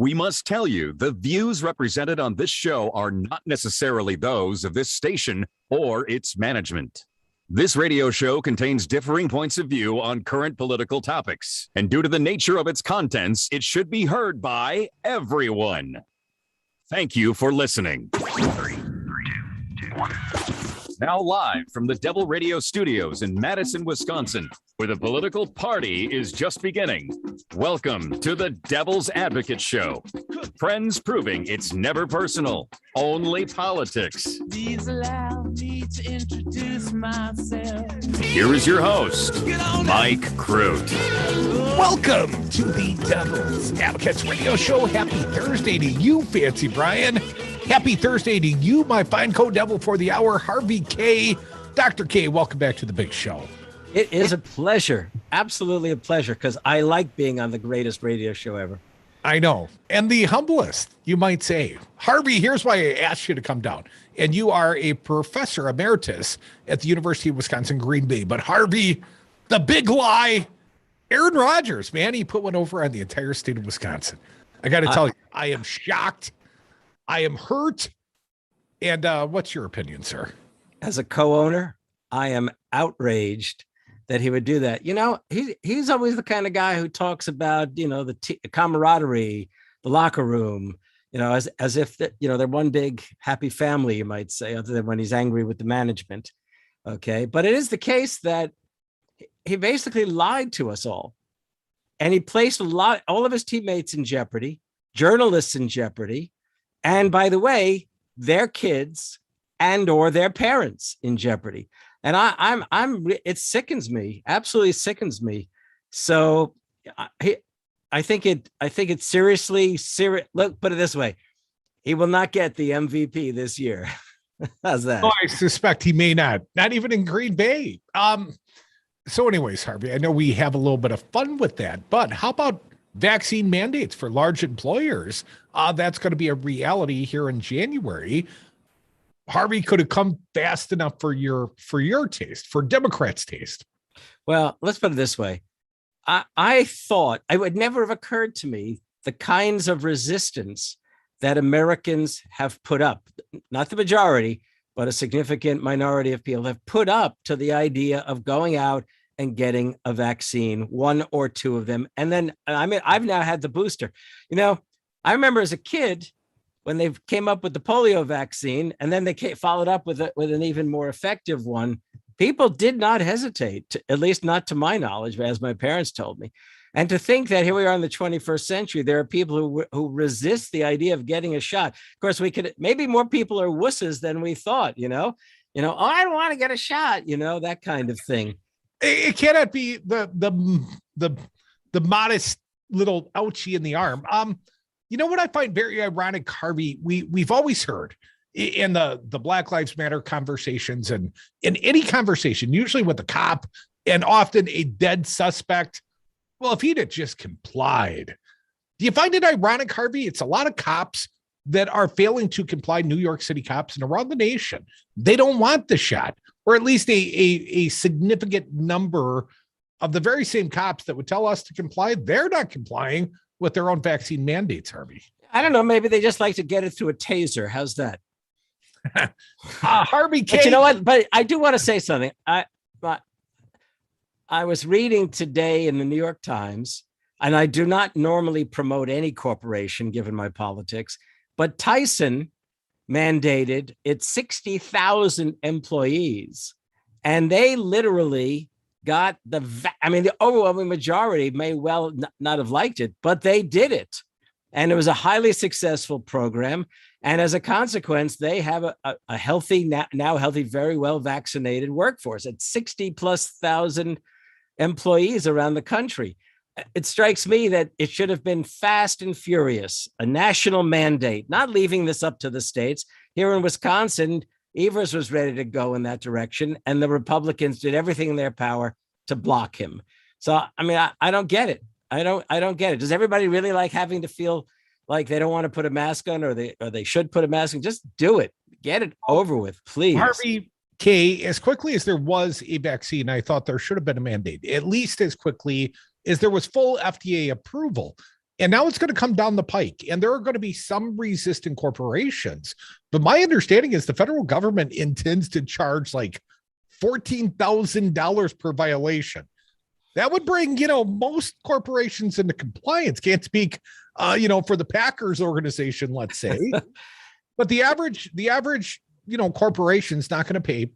We must tell you the views represented on this show are not necessarily those of this station or its management. This radio show contains differing points of view on current political topics, and due to the nature of its contents, it should be heard by everyone. Thank you for listening. 3, 2, 1. Now live from the Devil Radio Studios in Madison, Wisconsin, where the political party is just beginning. Welcome to the Devil's Advocate Show. Friends proving it's never personal, only politics. Please allow me to introduce myself. Here is your host, Mike Crute. Welcome to the Devil's Advocates Radio Show. Happy Thursday to you, Fancy Brian. Happy Thursday to you, my fine co-devil for the hour, Harvey Kaye. Dr. Kaye, welcome back to the big show. It is a pleasure, absolutely a pleasure, because I like being on the greatest radio show ever. I know, and the humblest, you might say. Harvey, here's why I asked you to come down. And you are a professor emeritus at the University of Wisconsin, Green Bay. But Harvey, the big lie, Aaron Rodgers, man, he put one over on the entire state of Wisconsin. I got to tell you, I am shocked. I am hurt. And what's your opinion, sir? As a co-owner, I am outraged that he would do that. You know, he's always the kind of guy who talks about, you know, the camaraderie, the locker room, you know, as if that, you know, they're one big happy family, you might say, other than when he's angry with the management. Okay. But it is the case that he basically lied to us all. And he placed all of his teammates in jeopardy, journalists in jeopardy. And by the way, their kids and or their parents in jeopardy. And it sickens me, absolutely sickens me. So I think it's seriously. Look, put it this way. He will not get the MVP this year. How's that? Oh, I suspect he may not even in Green Bay. So anyways, Harvey, I know we have a little bit of fun with that, but how about vaccine mandates for large employers? That's going to be a reality here in January. Harvey, could have come fast enough for your taste, for Democrats' taste. Well, let's put it this way. I thought it would never have occurred to me the kinds of resistance that Americans have put up, not the majority, but a significant minority of people have put up to the idea of going out and getting a vaccine, one or two of them. And then, I've now had the booster. You know, I remember as a kid when they came up with the polio vaccine, and then they followed up with an even more effective one. People did not hesitate, at least not to my knowledge, as my parents told me. And to think that here we are in the 21st century, there are people who resist the idea of getting a shot. Of course, maybe more people are wusses than we thought, you know, oh, I don't want to get a shot, you know, that kind of thing. It cannot be the modest little ouchie in the arm. You know what I find very ironic, Harvey? We've always heard in the Black Lives Matter conversations and in any conversation, usually with a cop and often a dead suspect. Well, if he'd have just complied. Do you find it ironic, Harvey? It's a lot of cops that are failing to comply, New York City cops and around the nation. They don't want the shot, or at least a significant number of the very same cops that would tell us to comply. They're not complying with their own vaccine mandates, Harvey. I don't know. Maybe they just like to get it through a taser. How's that? Harvey Kaye. But you know what? But I do want to say something. I was reading today in the New York Times, and I do not normally promote any corporation given my politics, but Tyson mandated its 60,000 employees, and they literally got the overwhelming majority may well not have liked it, but they did it. And it was a highly successful program. And as a consequence, they have a healthy, now healthy, very well vaccinated workforce at 60,000+ employees around the country. It strikes me that it should have been fast and furious, a national mandate, not leaving this up to the states. Here in Wisconsin, Evers was ready to go in that direction, and the Republicans did everything in their power to block him. So, I mean, I don't get it. I don't get it. Does everybody really like having to feel like they don't want to put a mask on, or they should put a mask on? Just do it. Get it over with, please. Harvey Kaye, as quickly as there was a vaccine, I thought there should have been a mandate, at least as quickly as there was full FDA approval. And now it's going to come down the pike, and there are going to be some resistant corporations. But my understanding is the federal government intends to charge like $14,000 per violation. That would bring, most corporations into compliance. Can't speak, for the Packers organization, let's say. But the average, corporation's not going to pay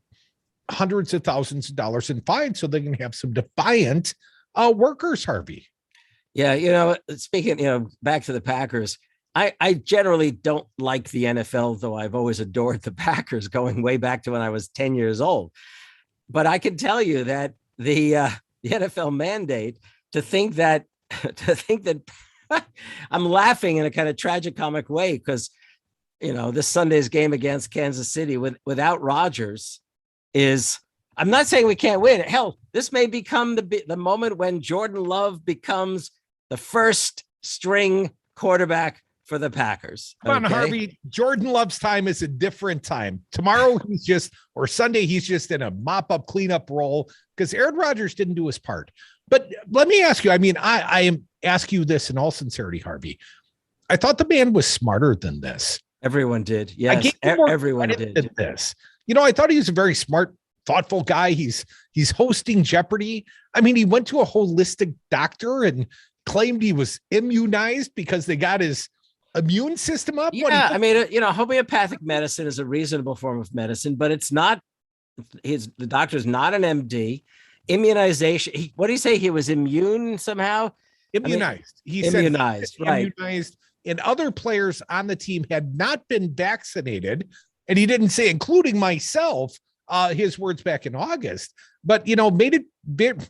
hundreds of thousands of dollars in fines so they can have some defiant workers, Harvey. Yeah, speaking, back to the Packers, I generally don't like the NFL, though I've always adored the Packers going way back to when I was 10 years old. But I can tell you that the NFL mandate to think that I'm laughing in a kind of tragicomic way because, this Sunday's game against Kansas City without Rodgers is, I'm not saying we can't win. Hell, this may become the moment when Jordan Love becomes the first string quarterback for the Packers. Come on, Harvey. Jordan Love's time is a different time. Tomorrow Sunday, he's just in a mop-up, cleanup role because Aaron Rodgers didn't do his part. But let me ask you, I am asking you this in all sincerity, Harvey. I thought the man was smarter than this. Everyone did. Yes, everyone did. This. I thought he was a very smart, thoughtful guy. He's hosting Jeopardy. He went to a holistic doctor and claimed he was immunized because they got his immune system up. Yeah, homeopathic medicine is a reasonable form of medicine, but it's not. The doctor's not an MD. Immunization. What did he say? He was immune somehow. Immunized. Immunized. Right. Immunized. And other players on the team had not been vaccinated, and he didn't say, including myself. His words back in August, but made it big.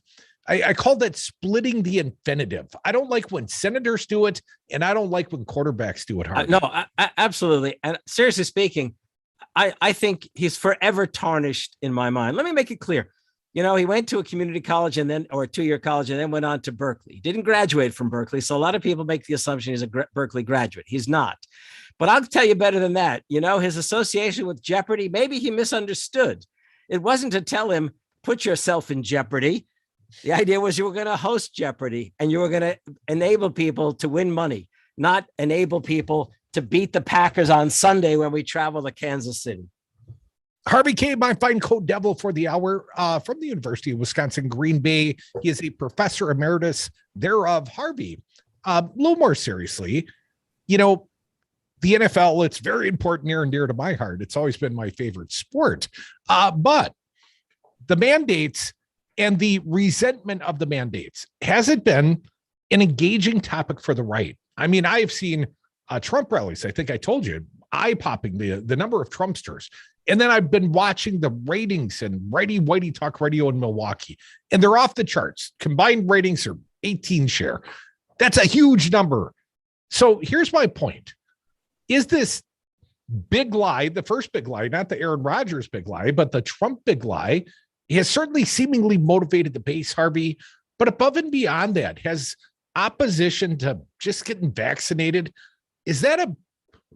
I call that splitting the infinitive. I don't like when senators do it, and I don't like when quarterbacks do it. Absolutely. And seriously speaking, I think he's forever tarnished in my mind. Let me make it clear. He went to a community college or a 2-year college and then went on to Berkeley. He didn't graduate from Berkeley. So a lot of people make the assumption he's a Berkeley graduate. He's not. But I'll tell you better than that. His association with Jeopardy, maybe he misunderstood. It wasn't to tell him, put yourself in jeopardy. The idea was you were going to host Jeopardy and you were going to enable people to win money, not enable people to beat the Packers on Sunday when we travel to Kansas City. Harvey Kaye, my fine code devil for the hour from the University of Wisconsin, Green Bay. He is a professor emeritus thereof. Harvey, a little more seriously, the NFL, it's very important, near and dear to my heart. It's always been my favorite sport. But the mandates and the resentment of the mandates, has it been an engaging topic for the right? I've seen Trump rallies. I think I told you, eye-popping, the number of Trumpsters. And then I've been watching the ratings and Righty Whitey Talk Radio in Milwaukee, and they're off the charts. Combined ratings are 18 share. That's a huge number. So here's my point. Is this big lie, the first big lie, not the Aaron Rodgers big lie, but the Trump big lie, has certainly seemingly motivated the base, Harvey. But above and beyond that, has opposition to just getting vaccinated, is that a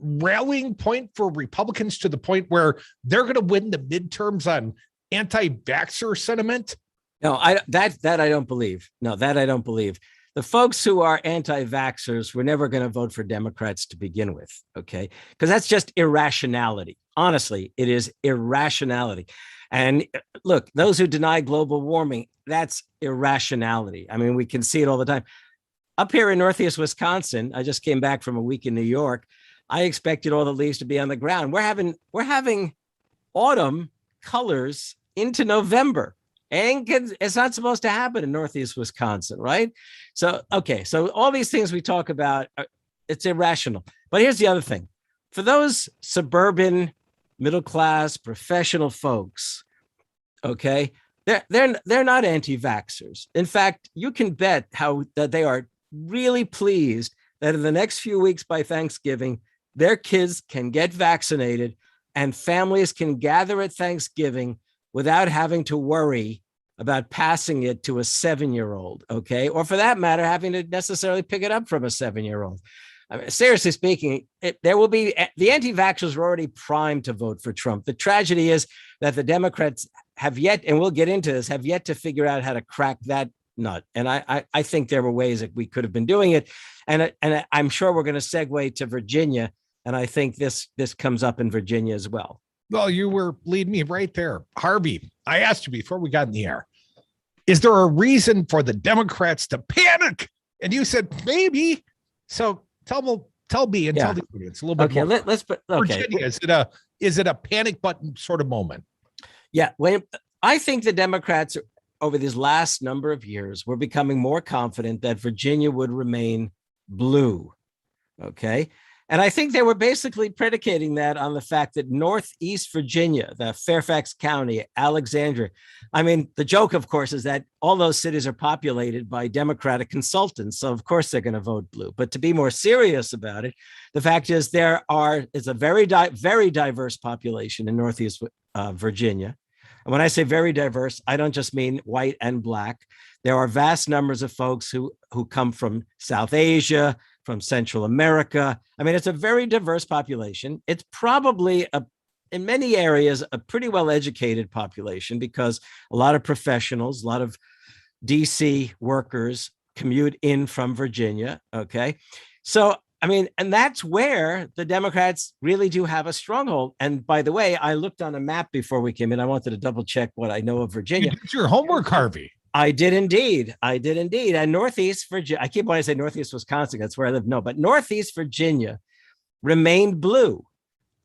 rallying point for Republicans to the point where they're going to win the midterms on anti-vaxxer sentiment? No, that I don't believe. No, that I don't believe. The folks who are anti-vaxxers were never going to vote for Democrats to begin with, okay? Because that's just irrationality. Honestly, it is irrationality. And look, those who deny global warming, that's irrationality. We can see it all the time. Up here in Northeast Wisconsin, I just came back from a week in New York. I expected all the leaves to be on the ground. We're having autumn colors into November. And it's not supposed to happen in Northeast Wisconsin, right? So, okay. So all these things we talk about, it's irrational. But here's the other thing. For those suburban, middle-class, professional folks, okay, they're not anti-vaxxers. In fact, you can bet that they are really pleased that in the next few weeks by Thanksgiving, their kids can get vaccinated and families can gather at Thanksgiving without having to worry about passing it to a 7-year-old, okay? Or for that matter, having to necessarily pick it up from a 7-year-old. Seriously speaking, there will be, the anti-vaxxers are already primed to vote for Trump. The tragedy is that the Democrats have yet, and we'll get into this, have yet to figure out how to crack that nut. And I think there were ways that we could have been doing it. And I'm sure we're going to segue to Virginia. And I think this comes up in Virginia as well. Well, you were leading me right there. Harvey, I asked you before we got in the air, is there a reason for the Democrats to panic? And you said maybe. So tell me and tell the audience a little bit more. Let's put Virginia, is it a panic button sort of moment? Yeah. I think the Democrats over these last number of years were becoming more confident that Virginia would remain blue. Okay. And I think they were basically predicating that on the fact that Northeast Virginia, the Fairfax County, Alexandria. I mean, the joke, of course, is that all those cities are populated by Democratic consultants. So, of course, they're going to vote blue. But to be more serious about it, the fact is it's a very diverse population in Northeast Virginia. And when I say very diverse, I don't just mean white and black. There are vast numbers of folks who come from South Asia, from Central America. I mean, it's a very diverse population. It's probably in many areas, a pretty well-educated population because a lot of professionals, a lot of DC workers commute in from Virginia. Okay. So, I mean, and that's where the Democrats really do have a stronghold. And by the way, I looked on a map before we came in. I wanted to double check what I know of Virginia. It's your homework, Harvey. I did indeed. And Northeast Virginia, I keep wanting to say Northeast Wisconsin. That's where I live. No, but Northeast Virginia remained blue.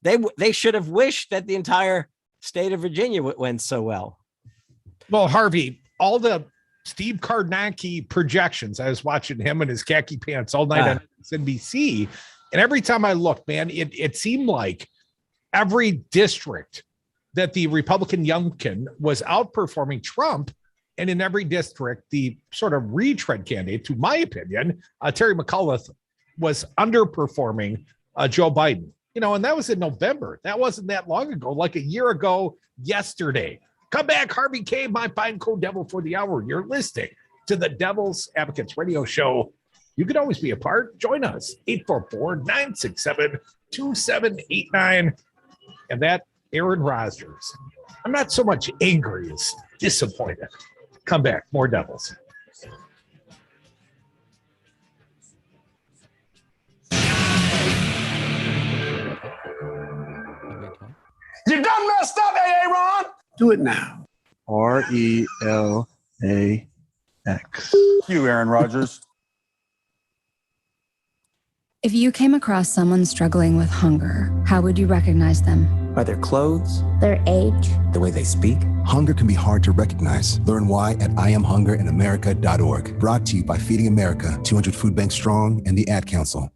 They should have wished that the entire state of Virginia went so well. Well, Harvey, all the Steve Karnacki projections, I was watching him in his khaki pants all night on NBC. And every time I looked, man, it seemed like every district that the Republican Youngkin was outperforming Trump. And in every district, the sort of retread candidate, to my opinion, Terry McAuliffe, was underperforming Joe Biden. And that was in November. That wasn't that long ago, like a year ago yesterday. Come back, Harvey Kaye, my fine co-devil for the hour. You're listening to the Devil's Advocates Radio Show. You can always be a part. Join us, 844-967-2789. And that Aaron Rodgers. I'm not so much angry as disappointed. Come back, more Devils. You done messed up, Aaron. Do it now. RELAX. You, Aaron Rodgers. If you came across someone struggling with hunger, how would you recognize them? By their clothes, their age, the way they speak. Hunger can be hard to recognize. Learn why at IamHungerInAmerica.org. Brought to you by Feeding America, 200 Food Banks Strong, and the Ad Council.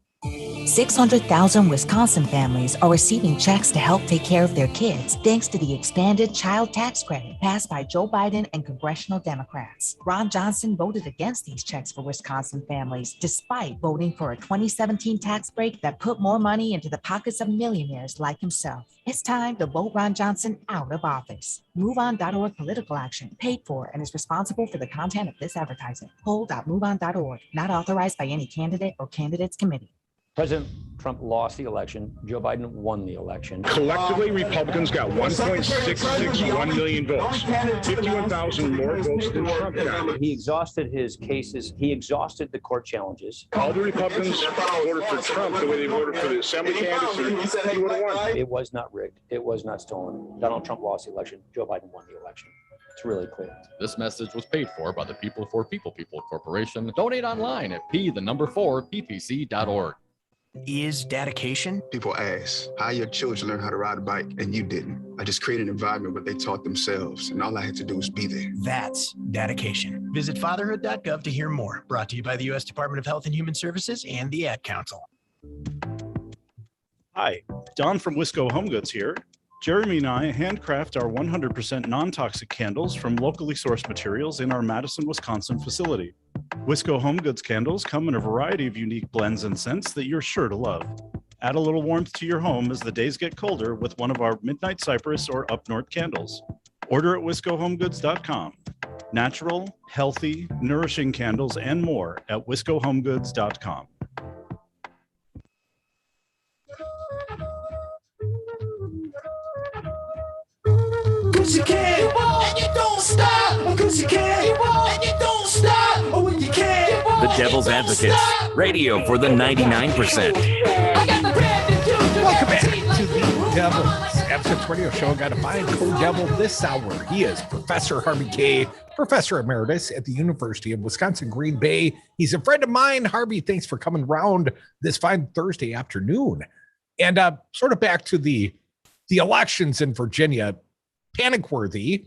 600,000 Wisconsin families are receiving checks to help take care of their kids, thanks to the expanded child tax credit passed by Joe Biden and congressional Democrats. Ron Johnson voted against these checks for Wisconsin families, despite voting for a 2017 tax break that put more money into the pockets of millionaires like himself. It's time to vote Ron Johnson out of office. MoveOn.org political action, paid for and is responsible for the content of this advertising. Poll.moveon.org, not authorized by any candidate or candidates committee. President Trump lost the election. Joe Biden won the election. Collectively, Republicans got 1.661 million votes, 51,000 more votes than Trump got. He exhausted his cases. He exhausted the court challenges. All the Republicans voted for Trump the way they voted for the assembly candidates. He would have won. It was not rigged. It was not stolen. Donald Trump lost the election. Joe Biden won the election. It's really clear. This message was paid for by the People for People Corporation. Donate online at p4ppc.org. Is dedication? People ask, how your children learn how to ride a bike and you didn't? I just created an environment where they taught themselves and all I had to do was be there. That's dedication. Visit fatherhood.gov to hear more. Brought to you by the U.S. Department of Health and Human Services and the Ad Council. Hi, Don from Wisco Home Goods here. Jeremy and I handcraft our 100% non-toxic candles from locally sourced materials in our Madison, Wisconsin facility. Wisco Home Goods candles come in a variety of unique blends and scents that you're sure to love. Add a little warmth to your home as the days get colder with one of our Midnight Cypress or Up North candles. Order at wiscohomegoods.com. Natural, healthy, nourishing candles and more at wiscohomegoods.com. Cause you can't, and you don't stop. Cause you can't, and you don't stop. Devil's Advocates, radio for the 99%. Welcome back to the Devil's Advocates Radio Show. Got a fine co-devil this hour. He is Professor Harvey Kaye, Professor Emeritus at the University of Wisconsin-Green Bay. He's a friend of mine. Harvey, thanks for coming around this fine Thursday afternoon. And sort of back to the elections in Virginia, panic-worthy.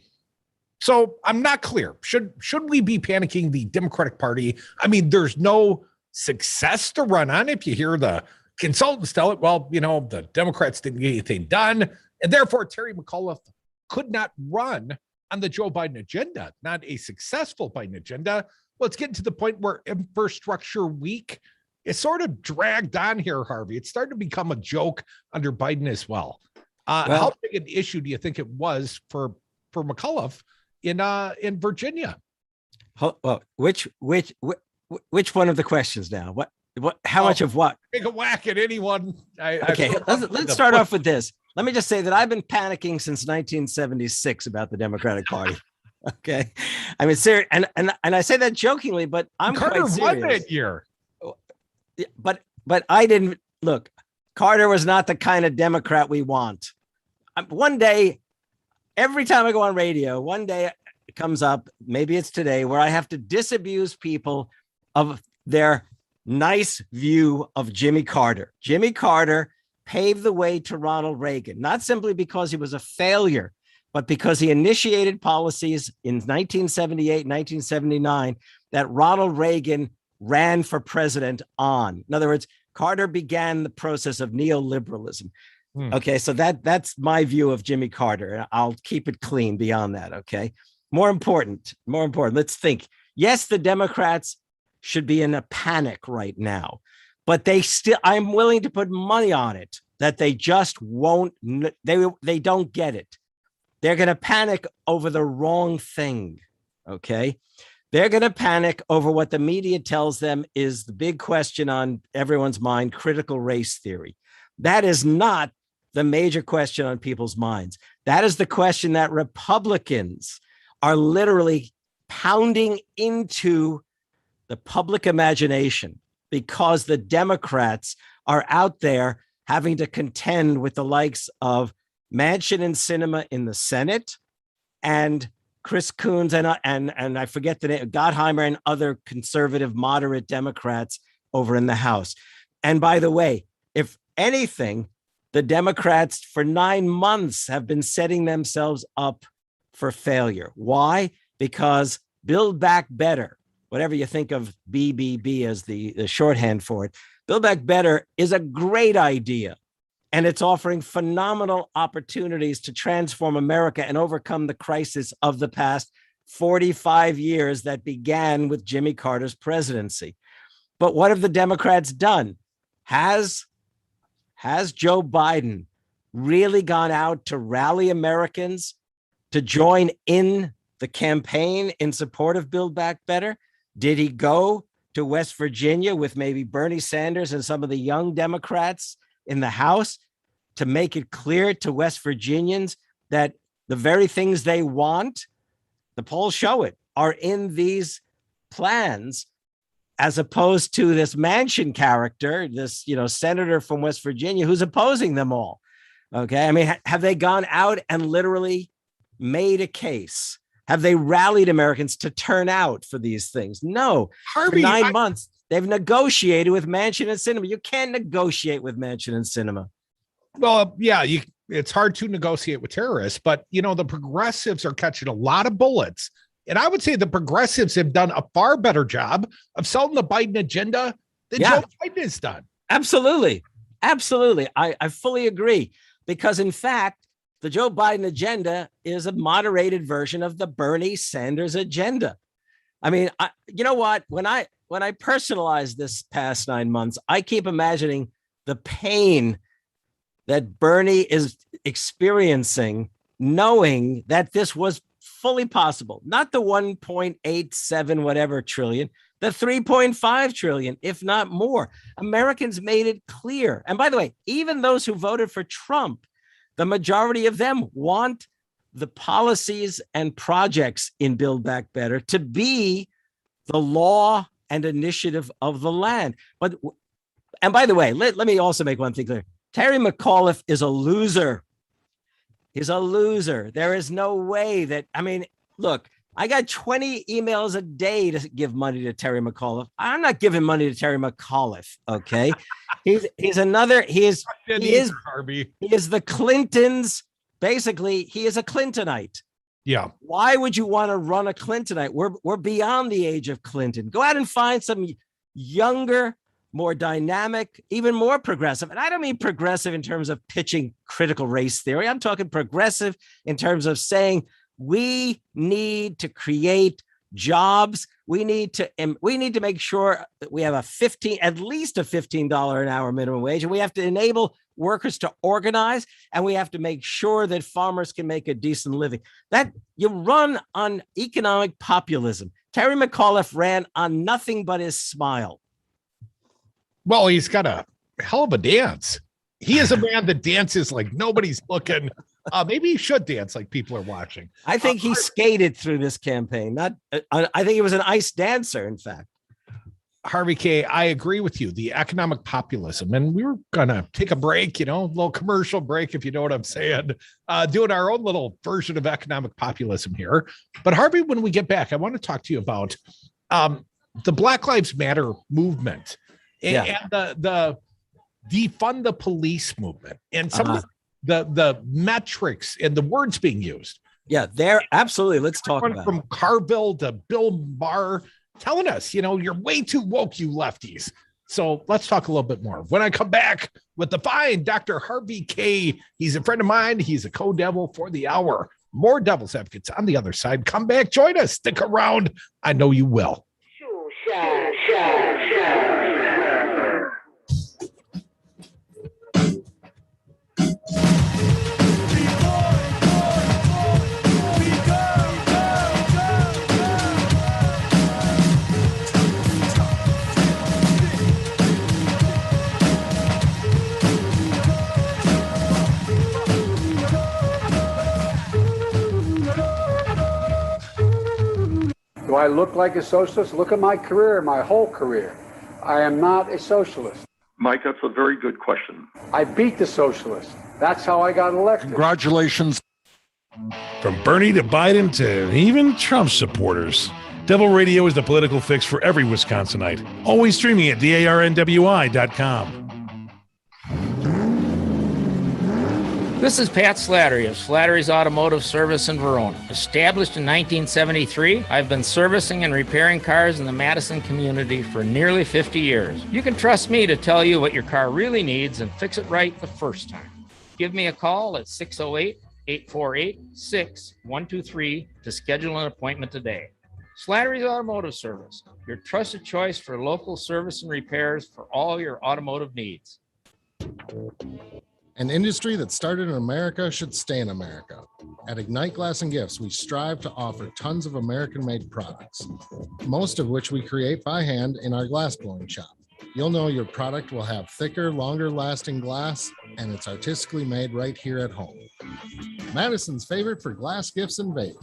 So I'm not clear. Should we be panicking the Democratic Party? I mean, there's no success to run on. If you hear the consultants tell it, well, you know, the Democrats didn't get anything done, and therefore Terry McAuliffe could not run on the Joe Biden agenda, not a successful Biden agenda. Well, it's getting to the point where infrastructure week is sort of dragged on here, Harvey. It's starting to become a joke under Biden as well. How big an issue do you think it was for McAuliffe in Virginia? Well, which one of the questions now? How much of what? Take a whack at anyone. Okay, let's start off with this. Let me just say that I've been panicking since 1976 about the Democratic Party. Okay, I mean, serious, and I say that jokingly, but I'm Carter quite serious. won that year. But I didn't look. Carter was not the kind of Democrat we want. One day, every time I go on radio, one day it comes up, maybe it's today, where I have to disabuse people of their nice view of Jimmy Carter. Jimmy Carter paved the way to Ronald Reagan, not simply because he was a failure, but because he initiated policies in 1978, 1979 that Ronald Reagan ran for president on. In other words, Carter began the process of neoliberalism. Okay, so that's my view of Jimmy Carter, and I'll keep it clean beyond that. Okay, more important. Let's think. Yes, the Democrats should be in a panic right now, but I'm willing to put money on it that they just won't. They don't get it. They're going to panic over the wrong thing. Okay, they're going to panic over what the media tells them is the big question on everyone's mind: critical race theory. That is not the major question on people's minds. That is the question that Republicans are literally pounding into the public imagination, because the Democrats are out there having to contend with the likes of Manchin and Sinema in the Senate, and Chris Coons and I forget the name, Gottheimer, and other conservative moderate Democrats over in the House. And by the way, if anything, the Democrats for 9 months have been setting themselves up for failure. Why? Because Build Back Better, whatever you think of BBB as the shorthand for it, Build Back Better is a great idea. And it's offering phenomenal opportunities to transform America and overcome the crisis of the past 45 years that began with Jimmy Carter's presidency. But what have the Democrats done? Has Joe Biden really gone out to rally Americans to join in the campaign in support of Build Back Better? Did he go to West Virginia with maybe Bernie Sanders and some of the young Democrats in the House to make it clear to West Virginians that the very things they want, the polls show it, are in these plans, as opposed to this Manchin character, this, senator from West Virginia who's opposing them all? Okay. I mean, have they gone out and literally made a case? Have they rallied Americans to turn out for these things? No. Harvey, for 9 months, they've negotiated with Manchin and Sinema. You can't negotiate with Manchin and Sinema. Well, yeah, it's hard to negotiate with terrorists, but, the progressives are catching a lot of bullets. And I would say the progressives have done a far better job of selling the Biden agenda than Joe Biden has done. Absolutely. I fully agree, because in fact, the Joe Biden agenda is a moderated version of the Bernie Sanders agenda. I mean, you know what? When I personalize this past 9 months, I keep imagining the pain that Bernie is experiencing, knowing that this was fully possible. Not the 1.87 whatever trillion, the 3.5 trillion, if not more. Americans made it clear. And by the way, even those who voted for Trump, the majority of them want the policies and projects in Build Back Better to be the law and initiative of the land. And by the way, let me also make one thing clear. Terry McAuliffe is a loser. He's a loser. There is no way that, I mean, look, I got 20 emails a day to give money to Terry McAuliffe. I'm not giving money to Terry McAuliffe. Okay. He is the Clintons. Basically, he is a Clintonite. Yeah. Why would you want to run a Clintonite? We're beyond the age of Clinton. Go out and find some younger, more dynamic, even more progressive. And I don't mean progressive in terms of pitching critical race theory. I'm talking progressive in terms of saying we need to create jobs. We need to make sure that we have at least a $15 an hour minimum wage. And we have to enable workers to organize, and we have to make sure that farmers can make a decent living. That you run on economic populism. Terry McAuliffe ran on nothing but his smile. Well, he's got a hell of a dance. He is a man that dances like nobody's looking. Maybe he should dance like people are watching. I think he skated through this campaign. I think he was an ice dancer, in fact. Harvey Kaye, I agree with you. The economic populism, and we were going to take a break, a little commercial break, if you know what I'm saying, doing our own little version of economic populism here. But Harvey, when we get back, I want to talk to you about the Black Lives Matter movement and the defund the police movement and some of the metrics and the words being used. Yeah, they're absolutely. Let's talk about from Carville to Bill Barr telling us, you're way too woke, you lefties. So let's talk a little bit more. When I come back with the fine Dr. Harvey Kaye, he's a friend of mine. He's a co-devil for the hour. More devil's advocates on the other side. Come back, join us, stick around. I know you will. Do I look like a socialist? Look at my career, my whole career. I am not a socialist. Mike, that's a very good question. I beat the socialists. That's how I got elected. Congratulations. From Bernie to Biden to even Trump supporters, Devil Radio is the political fix for every Wisconsinite. Always streaming at DARNWI.com. This is Pat Slattery of Slattery's Automotive Service in Verona. Established in 1973, I've been servicing and repairing cars in the Madison community for nearly 50 years. You can trust me to tell you what your car really needs and fix it right the first time. Give me a call at 608-848-6123 to schedule an appointment today. Slattery's Automotive Service, your trusted choice for local service and repairs for all your automotive needs. An industry that started in America should stay in America. At Ignite Glass and Gifts, we strive to offer tons of American-made products, most of which we create by hand in our glass blowing shop. You'll know your product will have thicker, longer-lasting glass, and it's artistically made right here at home. Madison's favorite for glass gifts and vape.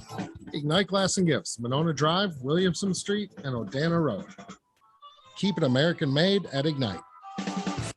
Ignite Glass and Gifts, Monona Drive, Williamson Street, and Odana Road. Keep it American-made at Ignite.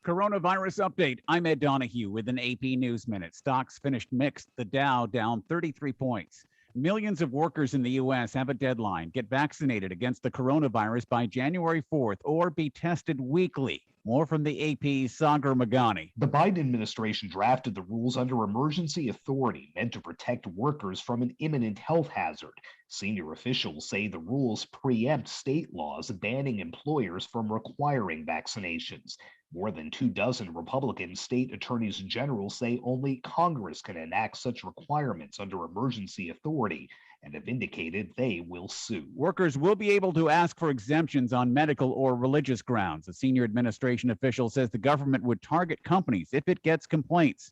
Coronavirus update. I'm Ed Donahue with an AP News Minute. Stocks finished mixed. The Dow down 33 points. Millions of workers in the U.S. have a deadline. Get vaccinated against the coronavirus by January 4th or be tested weekly. More from the AP's Sagar Magani. The Biden administration drafted the rules under emergency authority meant to protect workers from an imminent health hazard. Senior officials say the rules preempt state laws banning employers from requiring vaccinations. More than 24 Republican state attorneys general say only Congress can enact such requirements under emergency authority and have indicated they will sue. Workers will be able to ask for exemptions on medical or religious grounds. A senior administration official says the government would target companies if it gets complaints.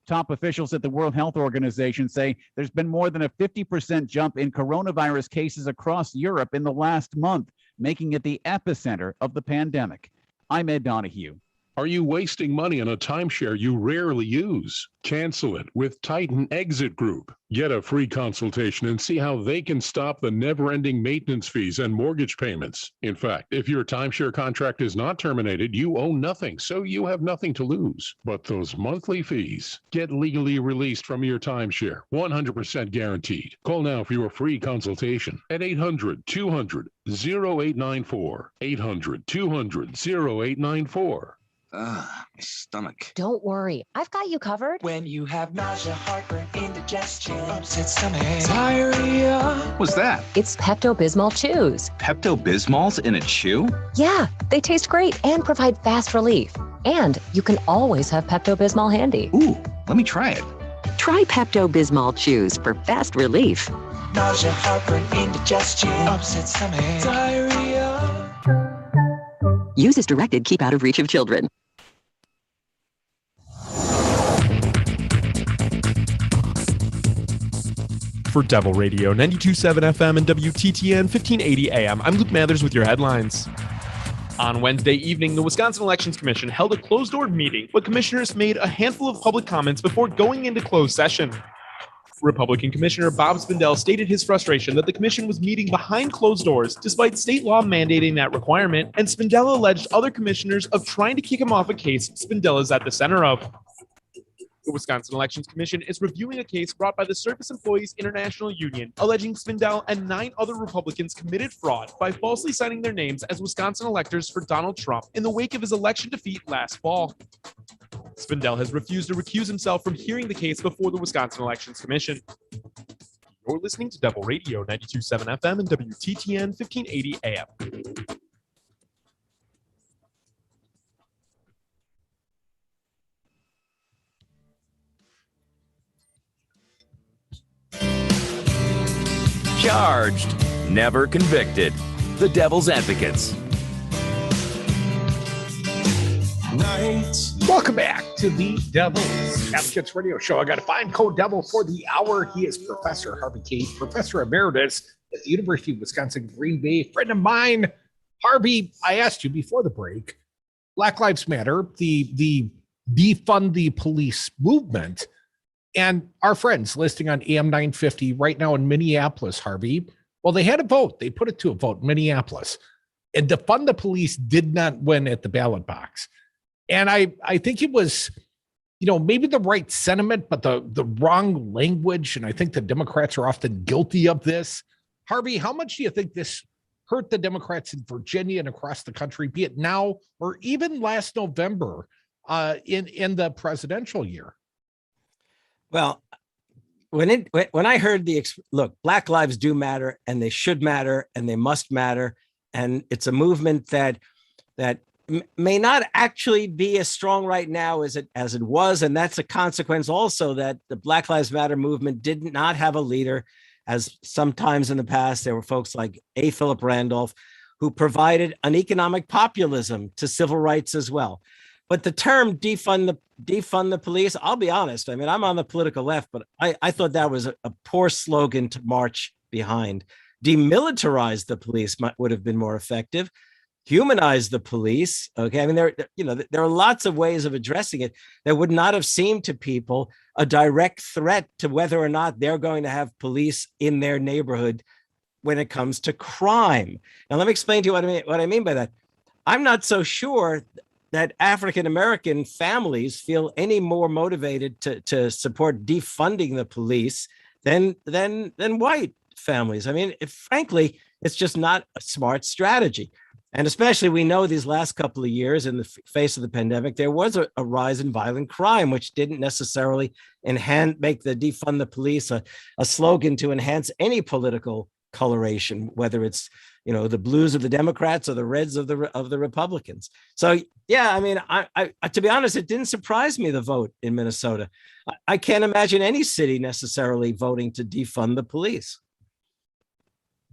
Top officials at the World Health Organization say there's been more than a 50% jump in coronavirus cases across Europe in the last month, making it the epicenter of the pandemic. I'm Ed Donahue. Are you wasting money on a timeshare you rarely use? Cancel it with Titan Exit Group. Get a free consultation and see how they can stop the never-ending maintenance fees and mortgage payments. In fact, if your timeshare contract is not terminated, you owe nothing, so you have nothing to lose. But those monthly fees. Get legally released from your timeshare, 100% guaranteed. Call now for your free consultation at 800-200-0894. 800-200-0894. My stomach. Don't worry, I've got you covered. When you have nausea, heartburn, indigestion, upset stomach, diarrhea. What's that? It's Pepto-Bismol Chews. Pepto-Bismol's in a chew? Yeah, they taste great and provide fast relief. And you can always have Pepto-Bismol handy. Ooh, let me try it. Try Pepto-Bismol Chews for fast relief. Nausea, heartburn, indigestion, upset stomach, diarrhea. Use as directed. Keep out of reach of children. For Devil Radio, 92.7 FM and WTTN 1580 AM, I'm Luke Mathers with your headlines. On Wednesday evening, the Wisconsin Elections Commission held a closed-door meeting, but commissioners made a handful of public comments before going into closed session. Republican Commissioner Bob Spindell stated his frustration that the commission was meeting behind closed doors despite state law mandating that requirement, and Spindell alleged other commissioners of trying to kick him off a case Spindell is at the center of. The Wisconsin Elections Commission is reviewing a case brought by the Service Employees International Union alleging Spindell and 9 other Republicans committed fraud by falsely signing their names as Wisconsin electors for Donald Trump in the wake of his election defeat last fall. Spindell has refused to recuse himself from hearing the case before the Wisconsin Elections Commission. You're listening to Devil Radio 92.7 FM and WTTN 1580 AM. Charged, never convicted. The Devil's Advocates. Welcome back to the Devil's Advocates Radio Show. I got a fine co-devil for the hour. He is Professor Harvey Kaye, Professor Emeritus at the University of Wisconsin Green Bay, friend of mine. Harvey, I asked you before the break, Black Lives Matter, the defund the police movement, and our friends listing on AM 950 right now in Minneapolis, Harvey. Well, they had a vote. They put it to a vote in Minneapolis. And defund the police did not win at the ballot box. And I think it was, maybe the right sentiment, but the wrong language. And I think the Democrats are often guilty of this. Harvey, how much do you think this hurt the Democrats in Virginia and across the country, be it now or even last November in the presidential year? Well, when I heard look, Black lives do matter, and they should matter, and they must matter, and it's a movement that may not actually be as strong right now as it was, and that's a consequence also that the Black Lives Matter movement did not have a leader, as sometimes in the past there were folks like A. Philip Randolph who provided an economic populism to civil rights as well. But the term defund the police, I'll be honest. I mean, I'm on the political left, but I thought that was a poor slogan to march behind. Demilitarize the police would have been more effective. Humanize the police. Okay. I mean, there are lots of ways of addressing it that would not have seemed to people a direct threat to whether or not they're going to have police in their neighborhood when it comes to crime. Now, let me explain to you what I mean by that. I'm not so sure that African-American families feel any more motivated to support defunding the police than white families. I mean, frankly, it's just not a smart strategy. And especially we know these last couple of years in the face of the pandemic, there was a rise in violent crime, which didn't necessarily make the defund the police a slogan to enhance any political coloration, whether it's the blues of the Democrats or the reds of the Republicans. So yeah, I mean, I to be honest, it didn't surprise me, the vote in Minnesota. I can't imagine any city necessarily voting to defund the police.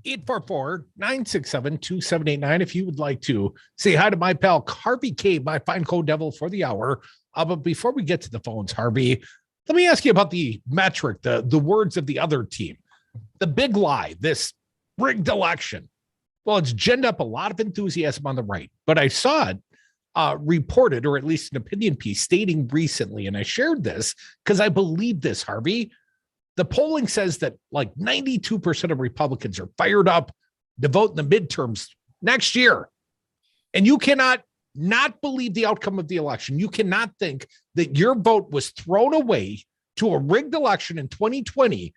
844-967-2789 if you would like to say hi to my pal Harvey Kaye, my fine co-devil for the hour. But before we get to the phones, Harvey, let me ask you about the metric, the words of the other team. The big lie, this rigged election. Well, it's ginned up a lot of enthusiasm on the right, but I saw it reported, or at least an opinion piece stating recently, and I shared this because I believe this, Harvey. The polling says that like 92% of Republicans are fired up to vote in the midterms next year. And you cannot not believe the outcome of the election. You cannot think that your vote was thrown away to a rigged election in 2020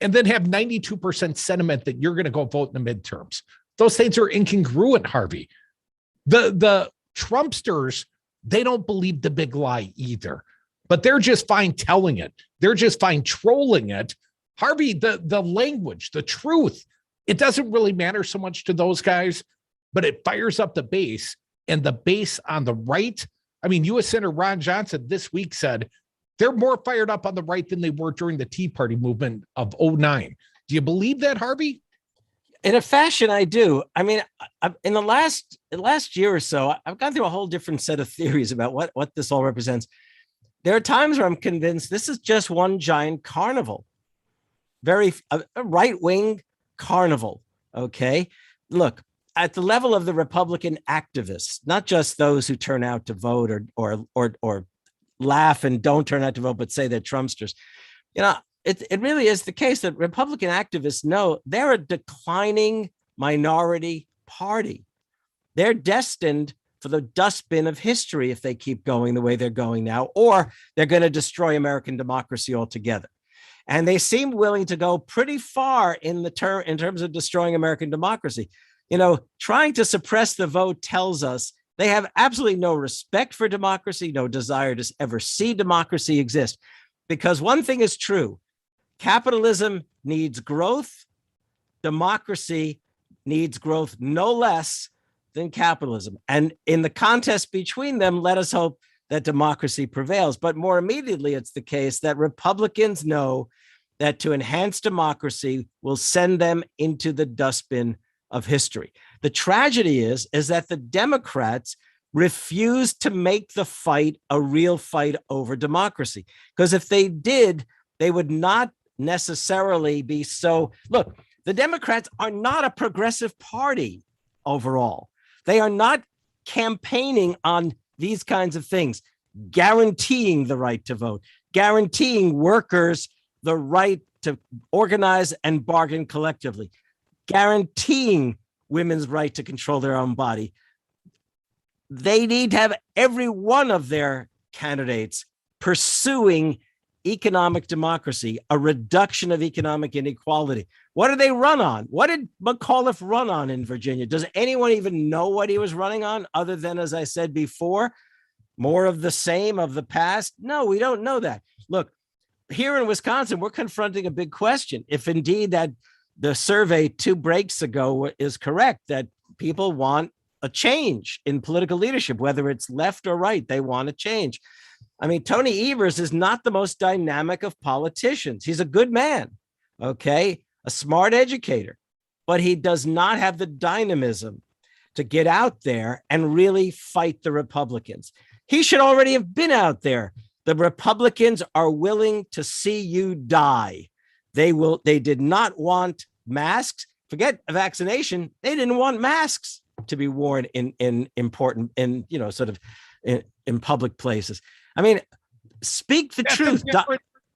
and then have 92% sentiment that you're going to go vote in the midterms. Those things are incongruent, Harvey. The Trumpsters, they don't believe the big lie either, but they're just fine telling it. They're just fine trolling it. Harvey, the language, the truth, it doesn't really matter so much to those guys, but it fires up the base, and the base on the right. I mean, U.S. Senator Ron Johnson this week said they're more fired up on the right than they were during the Tea Party movement of 2009. Do you believe that, Harvey? In a fashion, I do. I mean, in the last year or so, I've gone through a whole different set of theories about what this all represents. There are times where I'm convinced this is just one giant carnival, a right-wing carnival. Okay, look, at the level of the Republican activists, not just those who turn out to vote or laugh and don't turn out to vote, but say they're Trumpsters. You know, it really is the case that Republican activists know they're a declining minority party. They're destined for the dustbin of history if they keep going the way they're going now, or they're going to destroy American democracy altogether. And they seem willing to go pretty far in terms of destroying American democracy. You know, trying to suppress the vote tells us they have absolutely no respect for democracy, no desire to ever see democracy exist. Because one thing is true, capitalism needs growth, democracy needs growth no less than capitalism. And in the contest between them, let us hope that democracy prevails. But more immediately, it's the case that Republicans know that to enhance democracy will send them into the dustbin of history. The tragedy is that the Democrats refuse to make the fight a real fight over democracy. Because if they did, they would not necessarily be so. Look, the Democrats are not a progressive party overall. They are not campaigning on these kinds of things, guaranteeing the right to vote, guaranteeing workers the right to organize and bargain collectively, guaranteeing women's right to control their own body. They need to have every one of their candidates pursuing economic democracy, a reduction of economic inequality. What did they run on? What did McAuliffe run on in Virginia? Does anyone even know what he was running on other than, as I said before, more of the same of the past? No, we don't know that. Look, here in Wisconsin, we're confronting a big question. If indeed that the survey 2 breaks ago is correct, that people want a change in political leadership, whether it's left or right, they want a change. I mean, Tony Evers is not the most dynamic of politicians. He's a good man, okay, a smart educator, but he does not have the dynamism to get out there and really fight the Republicans. He should already have been out there. The Republicans are willing to see you die. They did not want masks. Forget vaccination. They didn't want masks to be worn in important, in public places. I mean, speak the truth.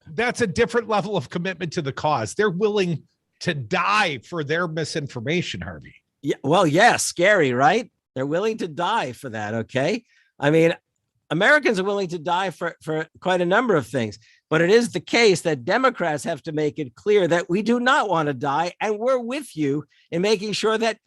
That's a different level of commitment to the cause. They're willing to die for their misinformation, Harvey. Yeah, well, yeah, scary, right? They're willing to die for that, okay? I mean, Americans are willing to die for quite a number of things, but it is the case that Democrats have to make it clear that we do not want to die, and we're with you in making sure that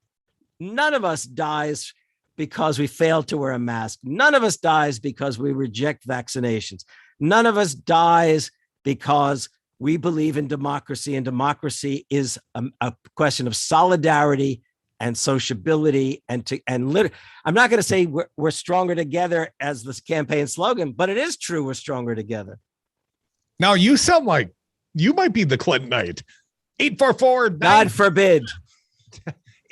none of us dies because we failed to wear a mask. None of us dies because we reject vaccinations. None of us dies because we believe in democracy, and democracy is a question of solidarity and sociability. I'm not going to say we're stronger together as this campaign slogan, but it is true we're stronger together. Now you sound like you might be the Clintonite. 844. God forbid.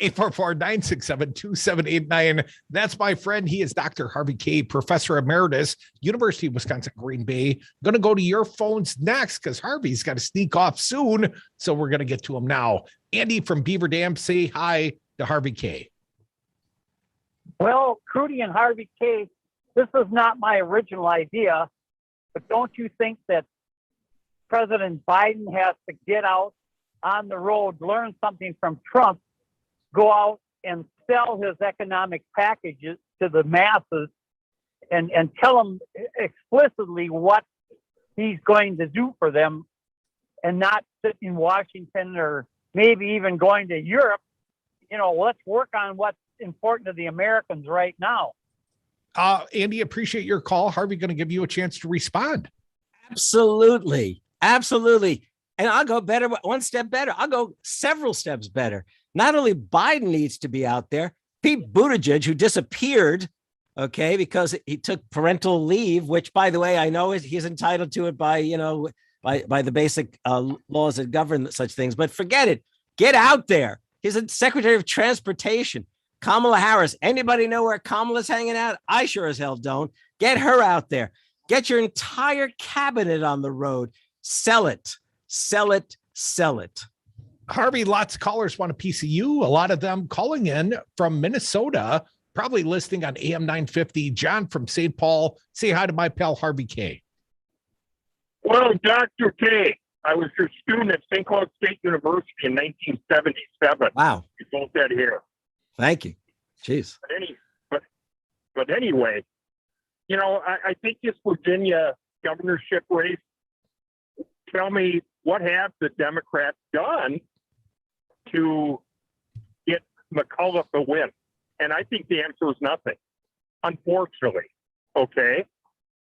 844-967-2789. That's my friend. He is Dr. Harvey Kaye, Professor Emeritus, University of Wisconsin, Green Bay. I'm going to go to your phones next because Harvey's got to sneak off soon. So we're going to get to him now. Andy from Beaver Dam, say hi to Harvey Kaye. Well, Crudy and Harvey Kaye, this is not my original idea, but don't you think that President Biden has to get out on the road, learn something from Trump, go out and sell his economic packages to the masses and tell them explicitly what he's going to do for them, and not sit in Washington or maybe even going to Europe. Let's work on what's important to the Americans right now. Andy, appreciate your call. Harvey going to give you a chance to respond. Absolutely. Absolutely. And I'll go better, one step better. I'll go several steps better. Not only Biden needs to be out there, Pete Buttigieg, who disappeared, okay, because he took parental leave, which, by the way, I know he's entitled to it by the basic laws that govern such things, but forget it. Get out there. He's a Secretary of Transportation. Kamala Harris. Anybody know where Kamala's hanging out? I sure as hell don't. Get her out there. Get your entire cabinet on the road. Sell it. Sell it. Sell it. Harvey, lots of callers want a piece of you. A lot of them calling in from Minnesota, probably listening on AM 950. John from St. Paul. Say hi to my pal, Harvey Kaye. Well, Dr. Kaye, I was your student at St. Cloud State University in 1977. Wow. You both had hair. Thank you. Jeez. But anyway, I think this Virginia governorship race, tell me, what have the Democrats done to get McAuliffe a win? And I think the answer is nothing, unfortunately. Okay.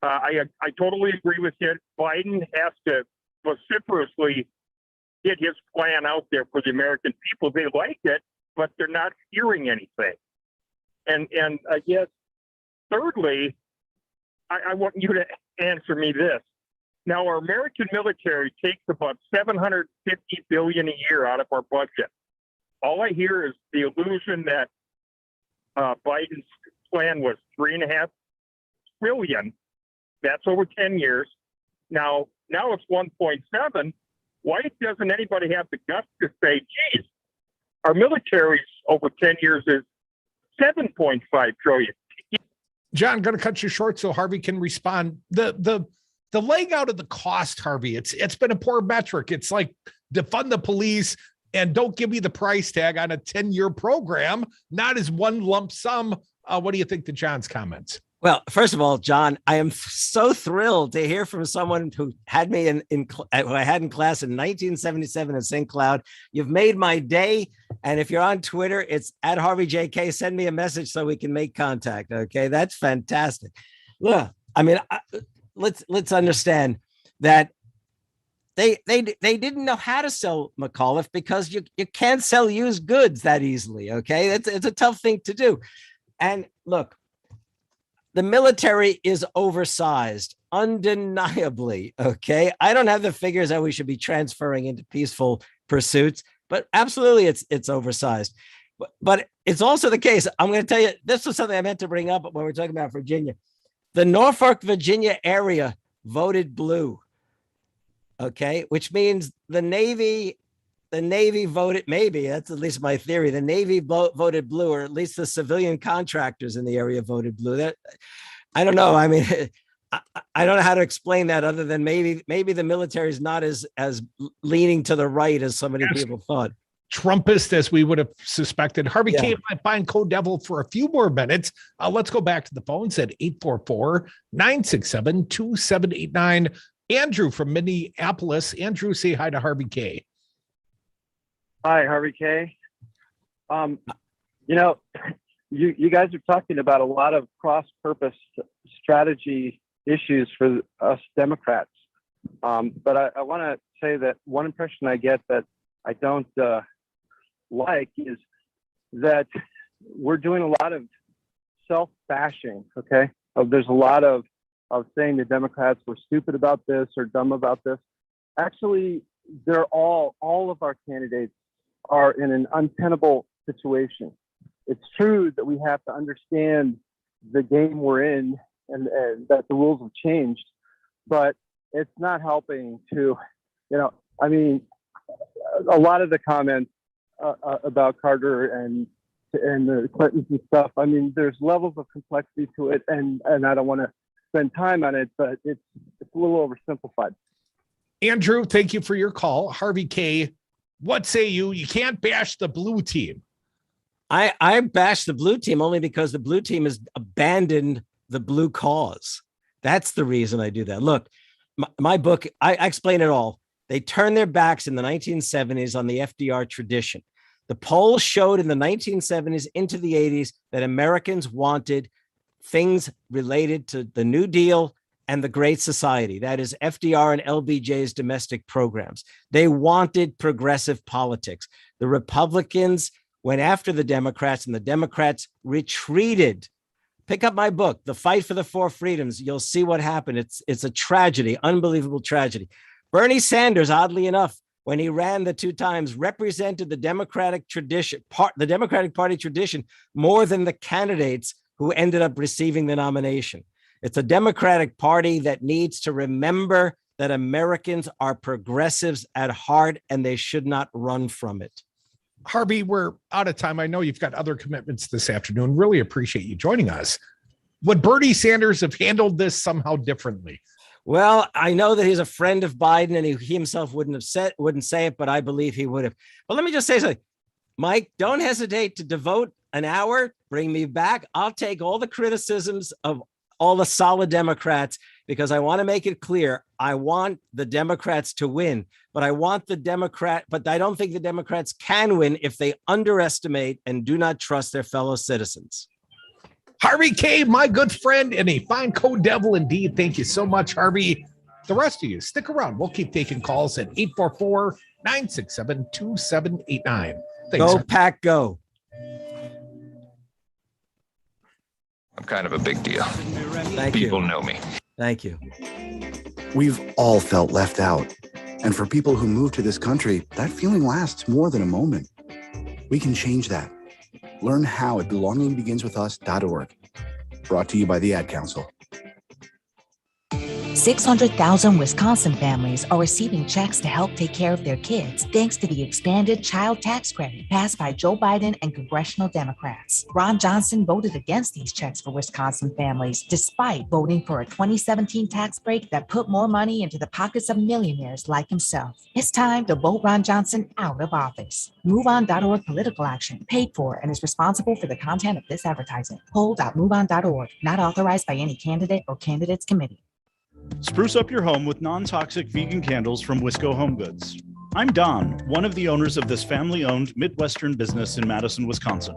I totally agree with you. Biden has to vociferously get his plan out there for the American people. They like it, but they're not hearing anything. And I guess, thirdly, I want you to answer me this. Now, our American military takes about $750 billion a year out of our budget. All I hear is the illusion that Biden's plan was $3.5 trillion. That's over 10 years. Now it's 1.7. Why doesn't anybody have the guts to say, geez, our military's over 10 years is 7.5 trillion. John, going to cut you short so Harvey can respond. The laying out of the cost, Harvey, it's been a poor metric. It's like defund the police and don't give me the price tag on a 10-year program, not as one lump sum. What do you think to John's comments? Well, first of all, John, I am so thrilled to hear from someone who had me who I had in class in 1977 at St. Cloud. You've made my day. And if you're on Twitter, it's at Harvey JK. Send me a message so we can make contact. Okay, that's fantastic. Look, I mean, let's understand that they didn't know how to sell McAuliffe because you can't sell used goods that easily. Okay, it's a tough thing to do. And look, the military is oversized, undeniably. Okay. I don't have the figures that we should be transferring into peaceful pursuits, but absolutely it's oversized. But it's also the case. I'm going to tell you, this was something I meant to bring up when we're talking about Virginia. The Norfolk, Virginia area voted blue. Okay. Which means the Navy voted, maybe that's at least my theory. The Navy voted blue, or at least the civilian contractors in the area voted blue. That I don't know. I mean, I don't know how to explain that other than maybe the military is not as leaning to the right as so many people thought. Trumpist as we would have suspected. Harvey Kaye might find Code Devil for a few more minutes. Let's go back to the phones at 844-967-2789. Andrew from Minneapolis. Andrew, say hi to Harvey Kaye. Hi, Harvey Kaye. You guys are talking about a lot of cross-purpose strategy issues for us Democrats. But I want to say that one impression I get that I don't like is that we're doing a lot of self-bashing, okay? There's a lot of saying the Democrats were stupid about this or dumb about this. Actually, they're all of our candidates are in an untenable situation. It's true that we have to understand the game we're in and that the rules have changed, but it's not helping to, I mean, a lot of the comments about Carter and and the Clintons and stuff. I mean, there's levels of complexity to it, and I don't want to spend time on it, but it's a little oversimplified. Andrew, thank you for your call. Harvey Kaye, what say you? You can't bash the blue team. I bash the blue team only because the blue team has abandoned the blue cause. That's the reason I do that. Look, my book, I explain it all. They turned their backs in the 1970s on the FDR tradition. The polls showed in the 1970s into the 80s that Americans wanted things related to the New Deal and the Great Society. That is FDR and LBJ's domestic programs. They wanted progressive politics. The Republicans went after the Democrats, and the Democrats retreated. Pick up my book, The Fight for the Four Freedoms. You'll see what happened. It's a tragedy, unbelievable tragedy. Bernie Sanders, oddly enough, when he ran the 2 times, represented the Democratic tradition, the Democratic Party tradition, more than the candidates who ended up receiving the nomination. It's a Democratic Party that needs to remember that Americans are progressives at heart, and they should not run from it. Harvey, we're out of time. I know you've got other commitments this afternoon. Really appreciate you joining us. Would Bernie Sanders have handled this somehow differently? Well, I know that he's a friend of Biden, and he himself wouldn't say it, but I believe he would have. But let me just say something. Mike, don't hesitate to devote an hour, bring me back. I'll take all the criticisms of all the solid Democrats, because I want to make it clear. I want the Democrats to win, but I don't think the Democrats can win if they underestimate and do not trust their fellow citizens. Harvey Kaye, my good friend and a fine co-devil indeed. Thank you so much, Harvey. The rest of you, stick around. We'll keep taking calls at 844-967-2789. Go Pack, go. I'm kind of a big deal. Thank People you. know me. Thank you. We've all felt left out. And for people who move to this country, that feeling lasts more than a moment. We can change that. Learn how at belongingbeginswithus.org. Brought to you by the Ad Council. 600,000 Wisconsin families are receiving checks to help take care of their kids thanks to the expanded child tax credit passed by Joe Biden and congressional Democrats. Ron Johnson voted against these checks for Wisconsin families, despite voting for a 2017 tax break that put more money into the pockets of millionaires like himself. It's time to vote Ron Johnson out of office. MoveOn.org political action, paid for and is responsible for the content of this advertising. Poll.moveon.org, not authorized by any candidate or candidates committee. Spruce up your home with non-toxic vegan candles from Wisco Home Goods. I'm Don, one of the owners of this family-owned Midwestern business in Madison, Wisconsin.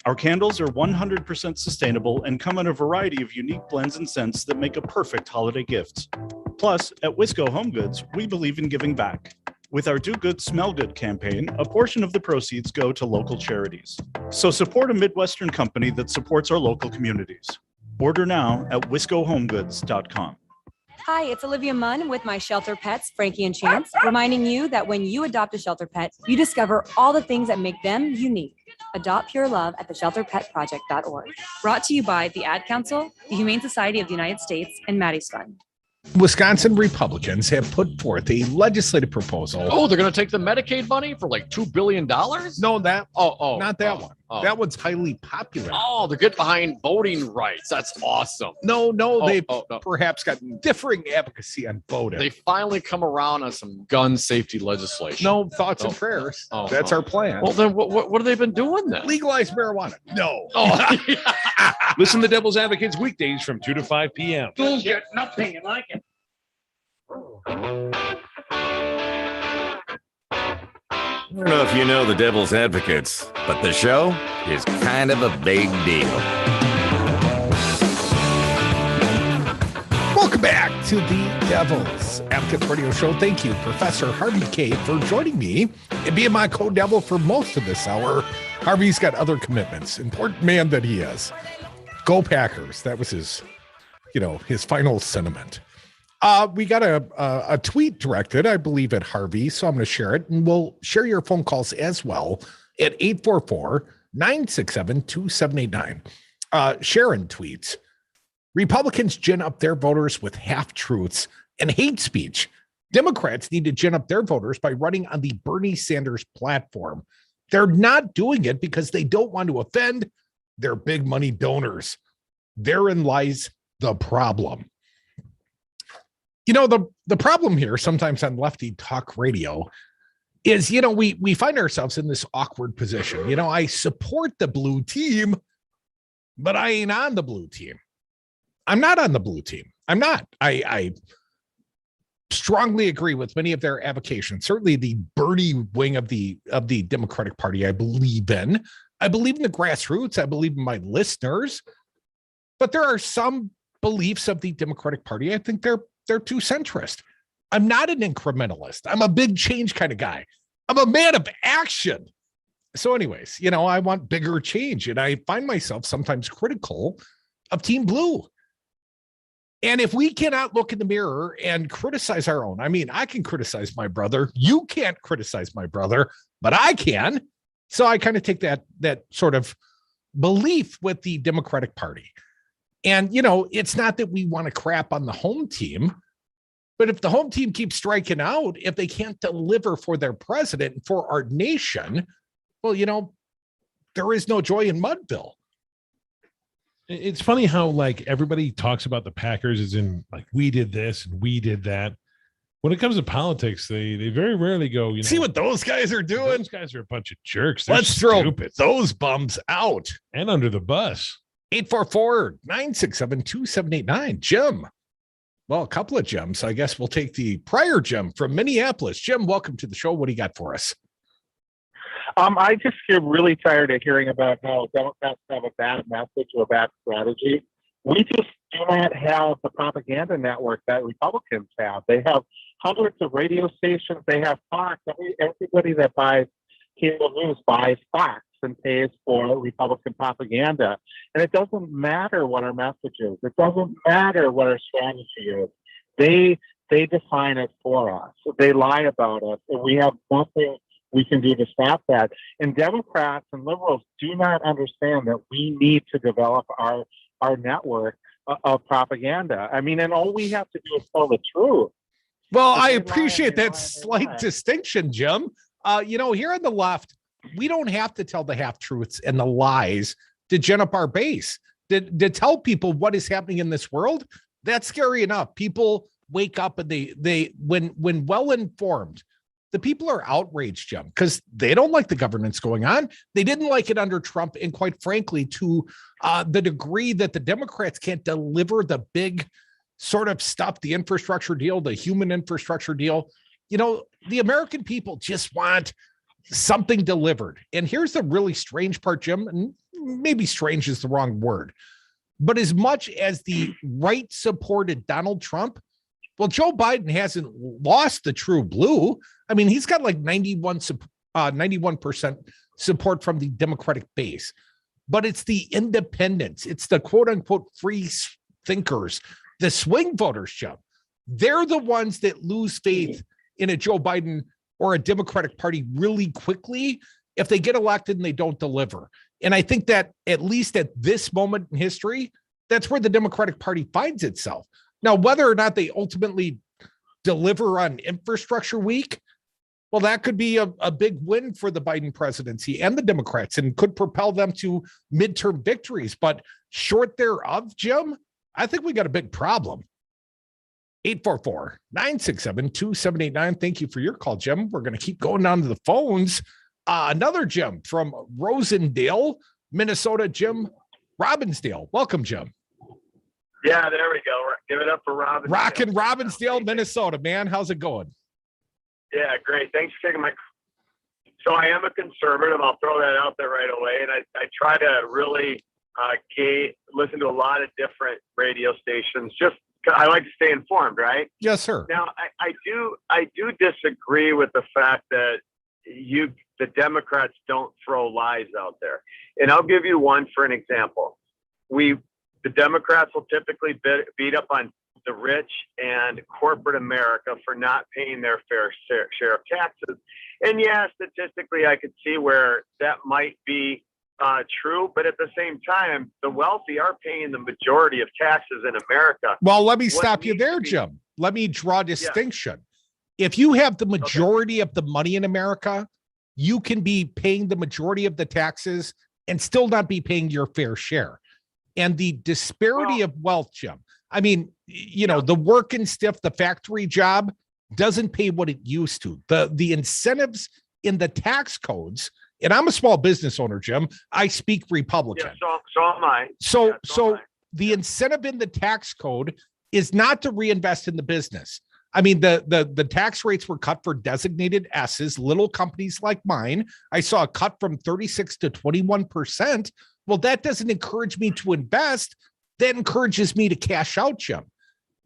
Our candles are 100% sustainable and come in a variety of unique blends and scents that make a perfect holiday gift. Plus, at Wisco Home Goods, we believe in giving back. With our Do Good, Smell Good campaign, a portion of the proceeds go to local charities. So support a Midwestern company that supports our local communities. Order now at wiscohomegoods.com. Hi, it's Olivia Munn with my shelter pets, Frankie and Chance, reminding you that when you adopt a shelter pet, you discover all the things that make them unique. Adopt pure love at theshelterpetproject.org. Brought to you by the Ad Council, the Humane Society of the United States, and Maddie's Fund. Wisconsin Republicans have put forth a legislative proposal. Oh, they're going to take the Medicaid money for like $2 billion? No, not that one. That one's highly popular. Oh, they're getting behind voting rights. That's awesome. No, they've perhaps got differing advocacy on voting. They finally come around on some gun safety legislation. No, thoughts and prayers. That's our plan. Well, then what have they been doing then? Legalize marijuana. No. Listen to Devil's Advocates weekdays from 2 to 5 p.m. Schools get nothing like it. I don't know if you know the Devil's Advocates, but the show is kind of a big deal. Welcome back to the Devil's Advocates Radio Show. Thank you, Professor Harvey Kaye, for joining me and being my co-devil for most of this hour. Harvey's got other commitments. Important man that he is. Go Packers. That was his final sentiment. We got a tweet directed, I believe, at Harvey, so I'm going to share it, and we'll share your phone calls as well at 844-967-2789. Sharon tweets, Republicans gin up their voters with half-truths and hate speech. Democrats need to gin up their voters by running on the Bernie Sanders platform. They're not doing it because they don't want to offend their big money donors. Therein lies the problem. You know, the problem here sometimes on Lefty Talk Radio is, you know, we find ourselves in this awkward position. You know, I support the blue team, but I ain't on the blue team. I'm not on the blue team. I'm not. I strongly agree with many of their avocations. Certainly the Bernie wing of the Democratic Party, I believe in. I believe in the grassroots. I believe in my listeners. But there are some beliefs of the Democratic Party, I think they're too centrist. I'm not an incrementalist. I'm a big change kind of guy. I'm a man of action. So anyways, you know, I want bigger change. And I find myself sometimes critical of Team Blue. And if we cannot look in the mirror and criticize our own, I mean, I can criticize my brother. You can't criticize my brother, but I can. So I kind of take that sort of belief with the Democratic Party. And, you know, it's not that we want to crap on the home team, but if the home team keeps striking out, if they can't deliver for their president and for our nation, well, you know, there is no joy in Mudville. It's funny how like everybody talks about the Packers as in like we did this and we did that. When it comes to politics, they very rarely go, you know, see what those guys are doing. Those guys are a bunch of jerks. They're Let's stupid. Throw those bums out and under the bus. 844-967-2789. Jim. Well, a couple of Jims. I guess we'll take the prior Jim from Minneapolis. Jim, welcome to the show. What do you got for us? I just get really tired of hearing about how Democrats have a bad message or a bad strategy. We just do not have the propaganda network that Republicans have. They have hundreds of radio stations. They have Fox. Everybody that buys cable news buys Fox and pays for Republican propaganda. And it doesn't matter what our message is. It doesn't matter what our strategy is. They define it for us. They lie about us, and we have nothing we can do to stop that. And Democrats and liberals do not understand that we need to develop our network of propaganda. I mean, and all we have to do is tell the truth. Well, I appreciate that slight distinction, Jim. You know, here on the left, we don't have to tell the half-truths and the lies to gin up our base, to tell people what is happening in this world. That's scary enough. People wake up and they when well-informed, the people are outraged, Jim, because they don't like the governance going on. They didn't like it under Trump. And quite frankly, to the degree that the Democrats can't deliver the big sort of stuff, the infrastructure deal, the human infrastructure deal, you know, the American people just want something delivered. And here's the really strange part, Jim, and maybe strange is the wrong word, but as much as the right supported Donald Trump, well, Joe Biden hasn't lost the true blue. I mean, he's got like 91% support from the Democratic base, but it's the independents. It's the quote unquote free thinkers, the swing voters, Joe. They're the ones that lose faith in a Joe Biden or a Democratic Party really quickly if they get elected and they don't deliver. And I think that at least at this moment in history, that's where the Democratic Party finds itself. Now, whether or not they ultimately deliver on infrastructure week, well, that could be a big win for the Biden presidency and the Democrats and could propel them to midterm victories. But short thereof, Jim, I think we got a big problem. 844-967-2789. Thank you for your call, Jim. We're going to keep going down to the phones. Another Jim from Rosendale, Minnesota, Jim Robbinsdale. Welcome, Jim. Yeah, there we go. Give it up for Robbinsdale. Rockin' Robbinsdale, Minnesota, man. How's it going? Yeah, great. Thanks for taking my. So I am a conservative. I'll throw that out there right away. And I try to really listen to a lot of different radio stations. Just I like to stay informed, right? Yes, sir. Now I do disagree with the fact that the Democrats don't throw lies out there. And I'll give you one for an example. The Democrats will typically beat up on the rich and corporate America for not paying their fair share of taxes. And yeah, statistically, I could see where that might be true, but at the same time, the wealthy are paying the majority of taxes in America. Well, let me stop you there, Jim. Let me draw a distinction. Yeah. If you have the majority of the money in America, you can be paying the majority of the taxes and still not be paying your fair share. And the disparity of wealth, Jim, I mean, the working stiff, the factory job doesn't pay what it used to. The incentives in the tax codes, and I'm a small business owner, Jim. I speak Republican. Yeah, so am I. So the incentive in the tax code is not to reinvest in the business. I mean, the tax rates were cut for designated S's, little companies like mine. I saw a cut from 36 to 21%. Well, that doesn't encourage me to invest. That encourages me to cash out, Jim.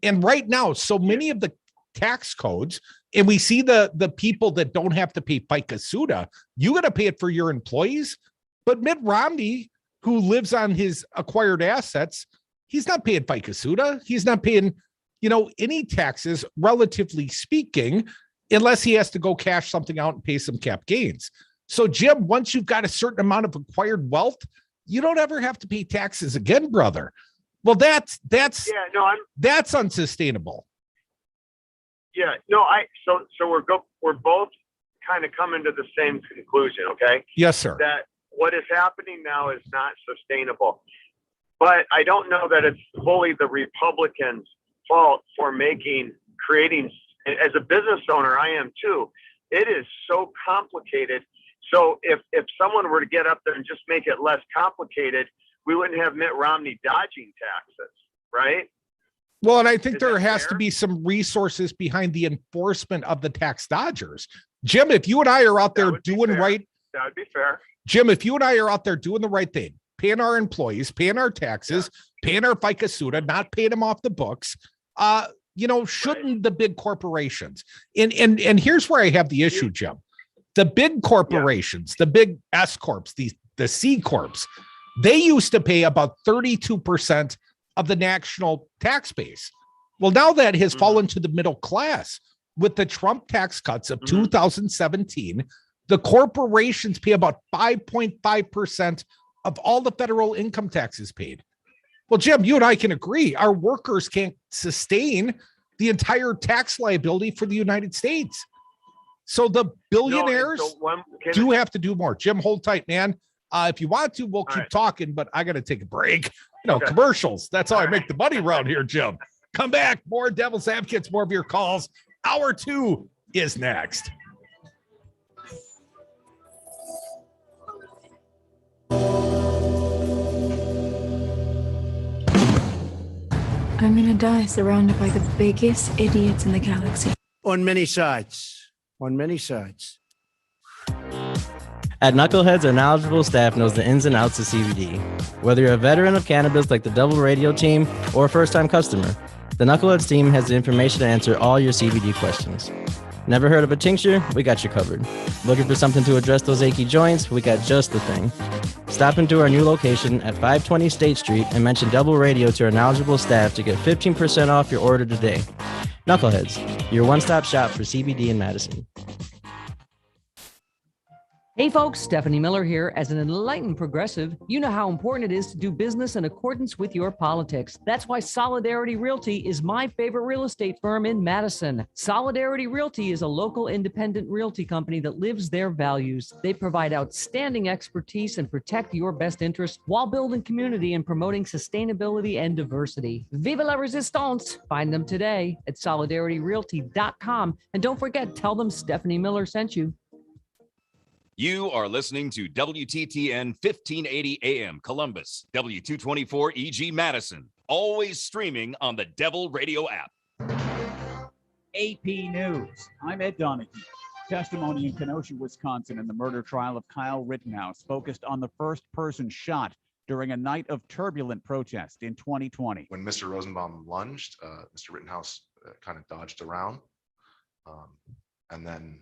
And right now, so many of the tax codes, and we see the people that don't have to pay FICA SUDA, you got to pay it for your employees. But Mitt Romney, who lives on his acquired assets, he's not paying FICA SUDA. He's not paying, any taxes, relatively speaking, unless he has to go cash something out and pay some cap gains. So, Jim, once you've got a certain amount of acquired wealth, you don't ever have to pay taxes again, brother. Well, that's unsustainable. Yeah, no, so we're both kind of coming to the same conclusion, okay? Yes, sir. That what is happening now is not sustainable. But I don't know that it's fully the Republicans' fault for creating, as a business owner, I am too. It is so complicated. So if someone were to get up there and just make it less complicated, we wouldn't have Mitt Romney dodging taxes, right? Well, and I think there has to be some resources behind the enforcement of the tax dodgers. Jim, if you and I are out there doing right. That would be fair. Jim, if you and I are out there doing the right thing, paying our employees, paying our taxes, paying our FICA SUDA, not paying them off the books, shouldn't the big corporations? And here's where I have the issue, Jim. The big corporations, the big S corps, the C corps, they used to pay about 32% of the national tax base. Well, now that has fallen to the middle class. With the Trump tax cuts of 2017, the corporations pay about 5.5% of all the federal income taxes paid. Well, Jim, you and I can agree, our workers can't sustain the entire tax liability for the United States. So the billionaires do have to do more. Jim, hold tight, man. If you want to, we'll keep talking, but I got to take a break. Commercials. That's how I make the money around here, Jim. Come back. More Devil's Advocates, more of your calls. Hour 2 is next. I'm gonna die surrounded by the biggest idiots in the galaxy. On many sides. On many sides. At Knuckleheads, our knowledgeable staff knows the ins and outs of CBD. Whether you're a veteran of cannabis like the Double Radio team or a first-time customer, the Knuckleheads team has the information to answer all your CBD questions. Never heard of a tincture? We got you covered. Looking for something to address those achy joints? We got just the thing. Stop into our new location at 520 State Street and mention Double Radio to our knowledgeable staff to get 15% off your order today. Knuckleheads, your one-stop shop for CBD in Madison. Hey folks, Stephanie Miller here. As an enlightened progressive, you know how important it is to do business in accordance with your politics. That's why Solidarity Realty is my favorite real estate firm in Madison. Solidarity Realty is a local independent realty company that lives their values. They provide outstanding expertise and protect your best interests while building community and promoting sustainability and diversity. Viva la resistance! Find them today at solidarityrealty.com. And don't forget, tell them Stephanie Miller sent you. You are listening to WTTN 1580 AM Columbus, W224 EG Madison, always streaming on the Devil Radio app. AP News. I'm Ed Donahue. Testimony in Kenosha, Wisconsin in the murder trial of Kyle Rittenhouse focused on the first person shot during a night of turbulent protest in 2020. When Mr. Rosenbaum lunged, Mr. Rittenhouse kind of dodged around, and then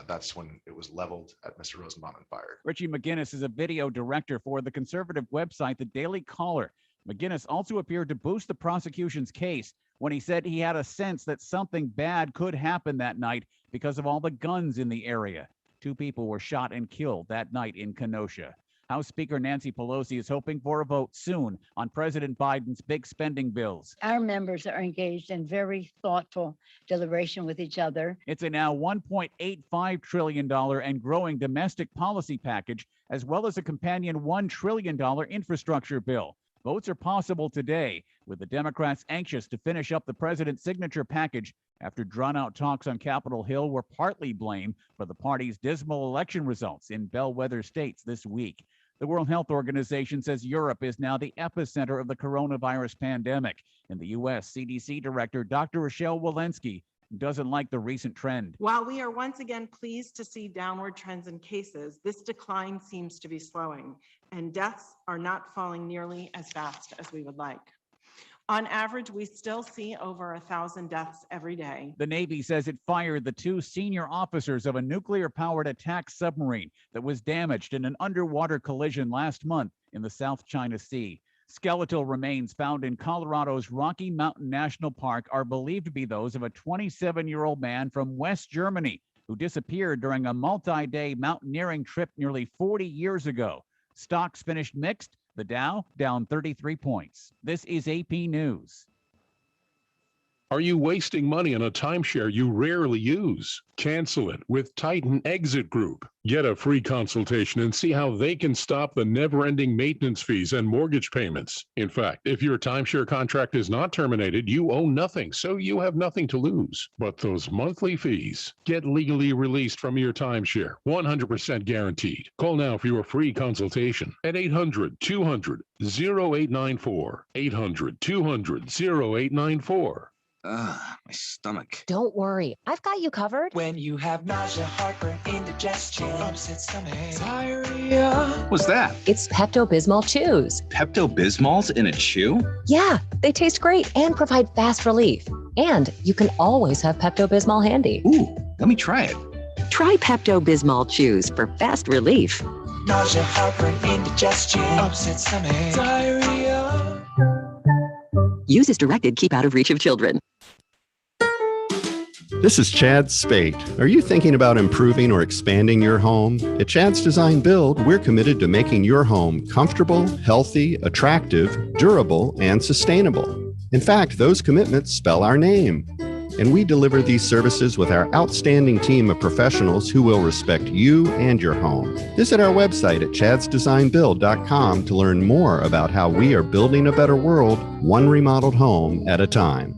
that's when it was leveled at Mr. Rosenbaum and fired. Richie McGinnis is a video director for the conservative website The Daily Caller. McGinnis also appeared to boost the prosecution's case when he said he had a sense that something bad could happen that night because of all the guns in the area. 2 people were shot and killed that night in Kenosha. House Speaker Nancy Pelosi is hoping for a vote soon on President Biden's big spending bills. Our members are engaged in very thoughtful deliberation with each other. It's a now $1.85 trillion and growing domestic policy package, as well as a companion $1 trillion infrastructure bill. Votes are possible today, with the Democrats anxious to finish up the president's signature package after drawn-out talks on Capitol Hill were partly blamed for the party's dismal election results in bellwether states this week. The World Health Organization says Europe is now the epicenter of the coronavirus pandemic. In the U.S., CDC Director Dr. Rochelle Walensky doesn't like the recent trend. While we are once again pleased to see downward trends in cases, this decline seems to be slowing, and deaths are not falling nearly as fast as we would like. On average, we still see over 1,000 deaths every day. The Navy says it fired the 2 senior officers of a nuclear-powered attack submarine that was damaged in an underwater collision last month in the South China Sea. Skeletal remains found in Colorado's Rocky Mountain National Park are believed to be those of a 27-year-old man from West Germany who disappeared during a multi-day mountaineering trip nearly 40 years ago. Stocks finished mixed. The Dow down 33 points. This is AP News. Are you wasting money on a timeshare you rarely use? Cancel it with Titan Exit Group. Get a free consultation and see how they can stop the never-ending maintenance fees and mortgage payments. In fact, if your timeshare contract is not terminated, you owe nothing, so you have nothing to lose. But those monthly fees. Get legally released from your timeshare, 100% guaranteed. Call now for your free consultation at 800-200-0894. 800-200-0894. My stomach. Don't worry, I've got you covered. When you have nausea, heartburn, indigestion, upset stomach, diarrhea. What's that? It's Pepto-Bismol Chews. Pepto-Bismol's in a chew? Yeah, they taste great and provide fast relief. And you can always have Pepto-Bismol handy. Ooh, let me try it. Try Pepto-Bismol Chews for fast relief. Nausea, heartburn, indigestion, upset stomach, diarrhea. Use as directed. Keep out of reach of children. This is Chad Spate. Are you thinking about improving or expanding your home? At Chad's Design Build, we're committed to making your home comfortable, healthy, attractive, durable, and sustainable. In fact, those commitments spell our name. And we deliver these services with our outstanding team of professionals who will respect you and your home. Visit our website at chadsdesignbuild.com to learn more about how we are building a better world, one remodeled home at a time.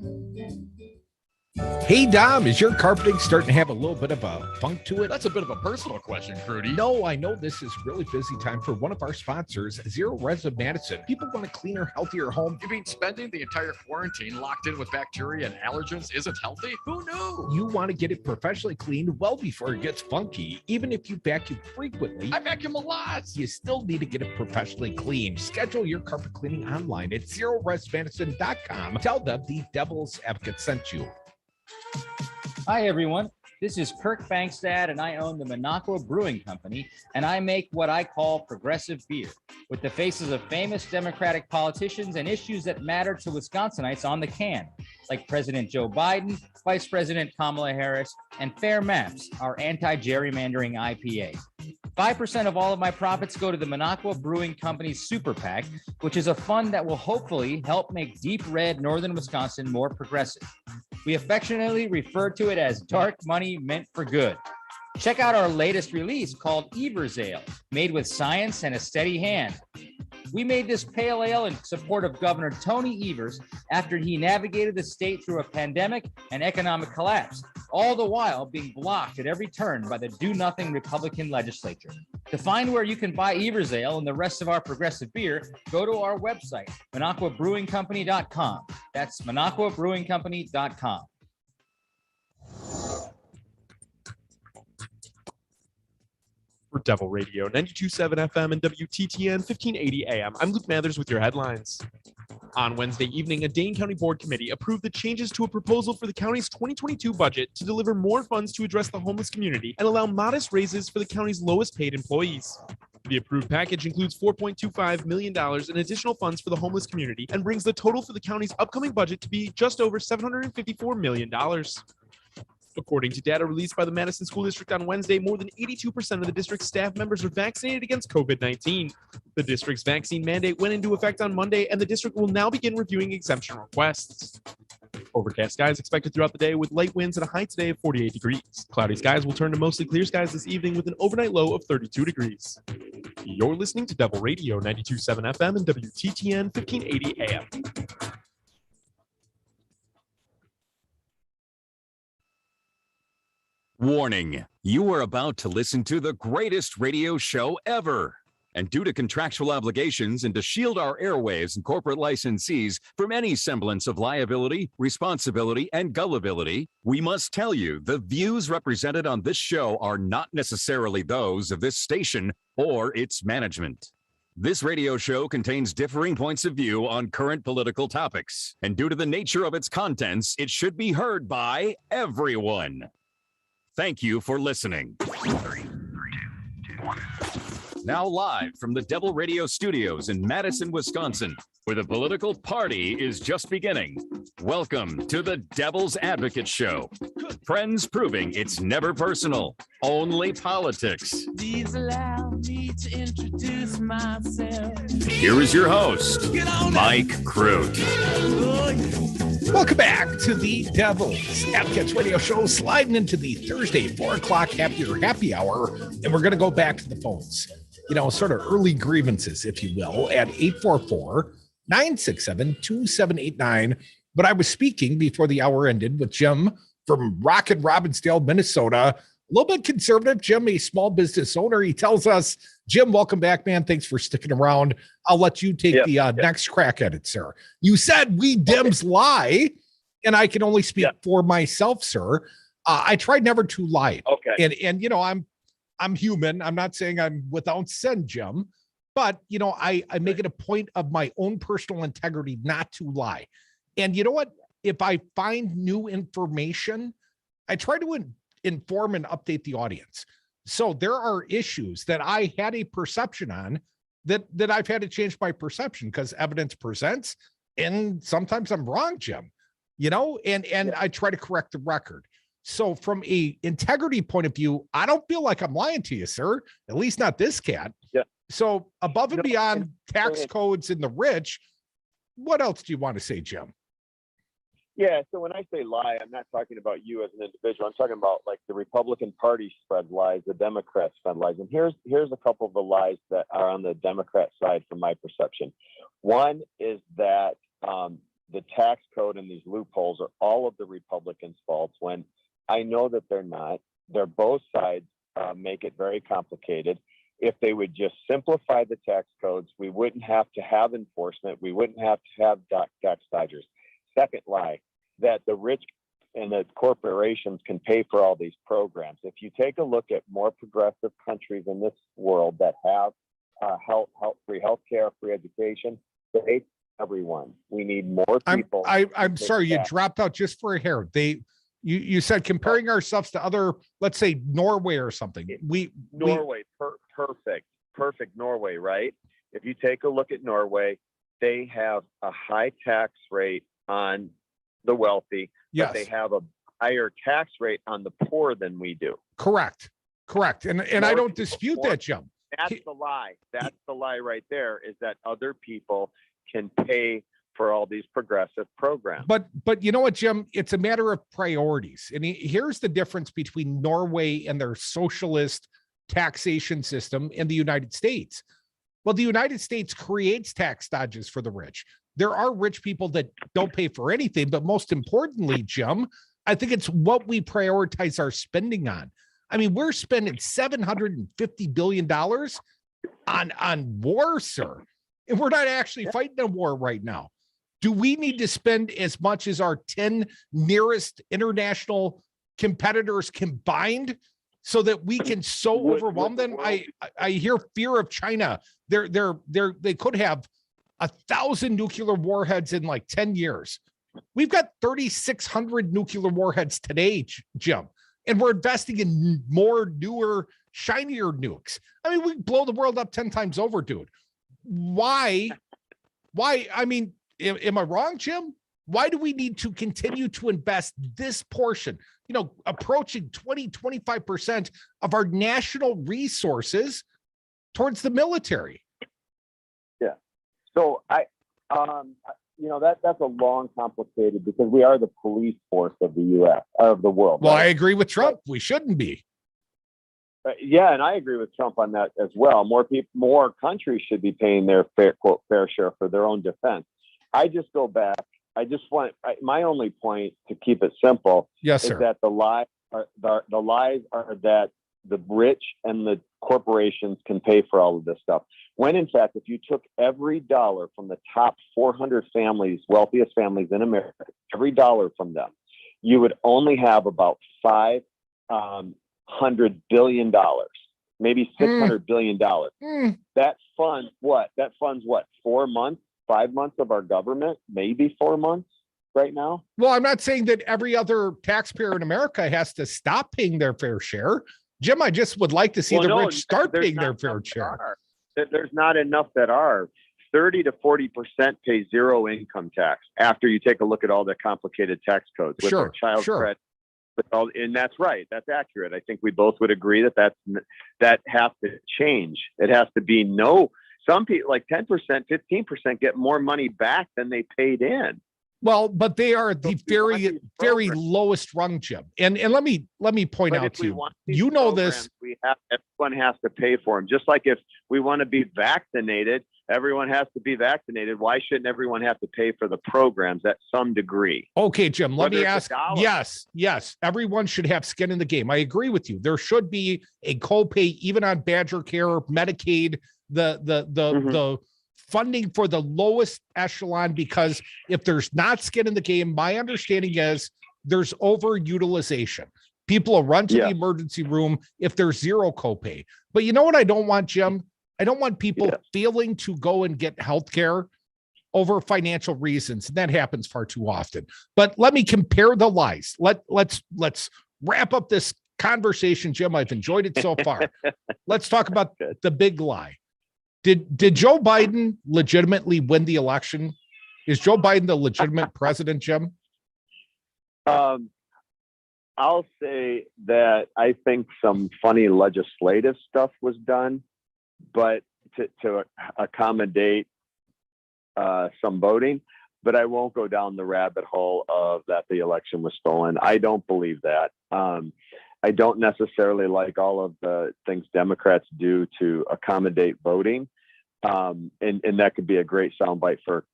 Hey, Dom, is your carpeting starting to have a little bit of a funk to it? That's a bit of a personal question, Crudy. No, I know this is really busy time for one of our sponsors, Zero Res of Madison. People want a cleaner, healthier home. You mean spending the entire quarantine locked in with bacteria and allergens isn't healthy? Who knew? You want to get it professionally cleaned well before it gets funky. Even if you vacuum frequently, I vacuum a lot. You still need to get it professionally cleaned. Schedule your carpet cleaning online at zeroresmadison.com. Tell them the Devil's Advocate sent you. Hi, everyone. This is Kirk Bankstad, and I own the Minocqua Brewing Company, and I make what I call progressive beer, with the faces of famous Democratic politicians and issues that matter to Wisconsinites on the can, like President Joe Biden, Vice President Kamala Harris, and Fair Maps, our anti-gerrymandering IPA. 5% of all of my profits go to the Minocqua Brewing Company's Super PAC, which is a fund that will hopefully help make deep red northern Wisconsin more progressive. We affectionately refer to it as dark money meant for good. Check out our latest release called Evers Ale, made with science and a steady hand. We made this pale ale in support of Governor Tony Evers after he navigated the state through a pandemic and economic collapse, all the while being blocked at every turn by the do-nothing Republican legislature. To find where you can buy Evers Ale and the rest of our progressive beer, go to our website, MinocquaBrewingCompany.com. That's MinocquaBrewingCompany.com. For Devil Radio, 92.7 FM and WTTN 1580 AM. I'm Luke Mathers with your headlines. On Wednesday evening, a Dane County Board Committee approved the changes to a proposal for the county's 2022 budget to deliver more funds to address the homeless community and allow modest raises for the county's lowest paid employees. The approved package includes $4.25 million in additional funds for the homeless community and brings the total for the county's upcoming budget to be just over $754 million. According to data released by the Madison School District on Wednesday, more than 82% of the district's staff members are vaccinated against COVID-19. The district's vaccine mandate went into effect on Monday, and the district will now begin reviewing exemption requests. Overcast skies expected throughout the day with light winds at a high today of 48 degrees. Cloudy skies will turn to mostly clear skies this evening with an overnight low of 32 degrees. You're listening to Devil Radio 92.7 FM and WTTN 1580 AM. Warning, you are about to listen to the greatest radio show ever. And due to contractual obligations and to shield our airwaves and corporate licensees from any semblance of liability, responsibility, and gullibility, we must tell you the views represented on this show are not necessarily those of this station or its management. This radio show contains differing points of view on current political topics, and due to the nature of its contents, it should be heard by everyone. Thank you for listening. 3, 2, 1. Now live from the Devil Radio Studios in Madison, Wisconsin, where the political party is just beginning. Welcome to the Devil's Advocate Show. Friends proving it's never personal, only politics. Please allow me to introduce myself. Here is your host, Mike Crute. Welcome back to the Devil's Advocates Radio Show, sliding into the Thursday 4 o'clock happy hour, and we're going to go back to the phones. You know, sort of early grievances, if you will, at 844-967-2789. But I was speaking before the hour ended with Jim from Rocket Robbinsdale, Minnesota. A little bit conservative. Jim, a small business owner. He tells us, Jim, welcome back, man. Thanks for sticking around. I'll let you take the next crack at it, sir. You said we Dems lie, and I can only speak for myself, sir. I tried never to lie. Okay. And you know, I'm human. I'm not saying I'm without sin, Jim, but you know, I make it a point of my own personal integrity not to lie. And you know what? If I find new information, I try to inform and update the audience. So there are issues that I had a perception on that I've had to change my perception because evidence presents, and sometimes I'm wrong, Jim. You know, and I try to correct the record. So from a integrity point of view, I don't feel like I'm lying to you, sir. At least not this cat. Yeah. So above and beyond tax codes and the rich, what else do you want to say, Jim? Yeah, so when I say lie, I'm not talking about you as an individual. I'm talking about like the Republican Party spread lies, the Democrats spread lies. And here's a couple of the lies that are on the Democrat side from my perception. One is that the tax code and these loopholes are all of the Republicans' faults when I know that they're not. They're both sides make it very complicated. If they would just simplify the tax codes, we wouldn't have to have enforcement. We wouldn't have to have tax dodgers. Second lie, that the rich and the corporations can pay for all these programs. If you take a look at more progressive countries in this world that have free healthcare, free education, they everyone. We need more people. I'm sorry, you dropped out just for a hair. You said comparing ourselves to other, let's say Norway or something. Perfect Norway, right? If you take a look at Norway, they have a high tax rate on the wealthy, but they have a higher tax rate on the poor than we do. Correct. And I don't dispute that, Jim. That's the lie. That's the lie right there, is that other people can pay for all these progressive programs. But you know what, Jim? It's a matter of priorities. And here's the difference between Norway and their socialist taxation system and the United States. Well, the United States creates tax dodges for the rich. There are rich people that don't pay for anything, but most importantly, Jim, I think it's what we prioritize our spending on. I mean, we're spending $750 billion on war, sir, and we're not actually fighting a war right now. Do we need to spend as much as our 10 nearest international competitors combined so that we can so overwhelm them? I hear fear of China. They could have 1,000 nuclear warheads in like 10 years. We've got 3,600 nuclear warheads today, Jim, and we're investing in more, newer, shinier nukes. I mean, we blow the world up 10 times over, dude. Why? I mean, am I wrong, Jim? Why do we need to continue to invest this portion, approaching 20-25% of our national resources towards the military? Yeah. So that's a long, complicated, because we are the police force of the U.S., of the world. Well, right? I agree with Trump. We shouldn't be. Yeah, and I agree with Trump on that as well. More countries should be paying their fair share for their own defense. I just go back. My only point, to keep it simple, yes, is sir, that the lies are that the rich and the corporations can pay for all of this stuff. When in fact, if you took every dollar from the top 400 families, wealthiest families in America, every dollar from them, you would only have about $500 billion, maybe $600 billion. That funds what? 4 months, 5 months of our government, maybe 4 months right now. Well, I'm not saying that every other taxpayer in America has to stop paying their fair share. Jim, I just would like to see the rich start paying their fair share. There's not enough that are. 30 to 40% pay zero income tax after you take a look at all the complicated tax codes with their child credit. And that's right. That's accurate. I think we both would agree that has to change. It has to be some people, like 10%, 15%, get more money back than they paid in. Well, but they are the very lowest rung, Jim. And let me point out to you, this. Everyone has to pay for them. Just like if we want to be vaccinated, everyone has to be vaccinated. Why shouldn't everyone have to pay for the programs at some degree? Okay, Jim, let me ask. Yes, everyone should have skin in the game. I agree with you. There should be a copay, even on Badger Care, Medicaid, the funding for the lowest echelon, because if there's not skin in the game, my understanding is there's overutilization. People will run to the emergency room if there's zero copay. But you know what I don't want, Jim? I don't want people failing to go and get health care over financial reasons. And that happens far too often. But let me compare the lies. Let's wrap up this conversation, Jim. I've enjoyed it so far. Let's talk about the big lie. Did Joe Biden legitimately win the election? Is Joe Biden the legitimate president, Jim? I'll say that I think some funny legislative stuff was done, but to accommodate some voting. But I won't go down the rabbit hole of that the election was stolen. I don't believe that. I don't necessarily like all of the things Democrats do to accommodate voting. And that could be a great soundbite for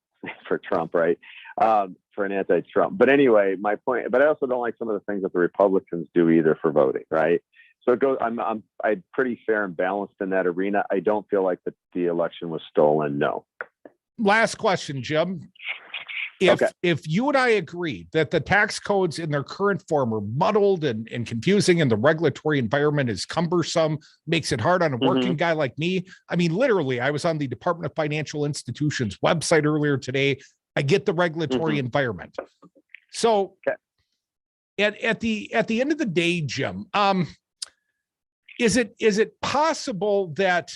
Trump, right? For an anti-Trump. But anyway, my point, but I also don't like some of the things that the Republicans do either for voting, right? So it goes, I'm pretty fair and balanced in that arena. I don't feel like the election was stolen. No. Last question, Jim. If you and I agree that the tax codes in their current form are muddled and confusing, and the regulatory environment is cumbersome, makes it hard on a working guy like me. I mean, literally, I was on the Department of Financial Institutions website earlier today. I get the regulatory environment. So at the end of the day, Jim, is it possible that,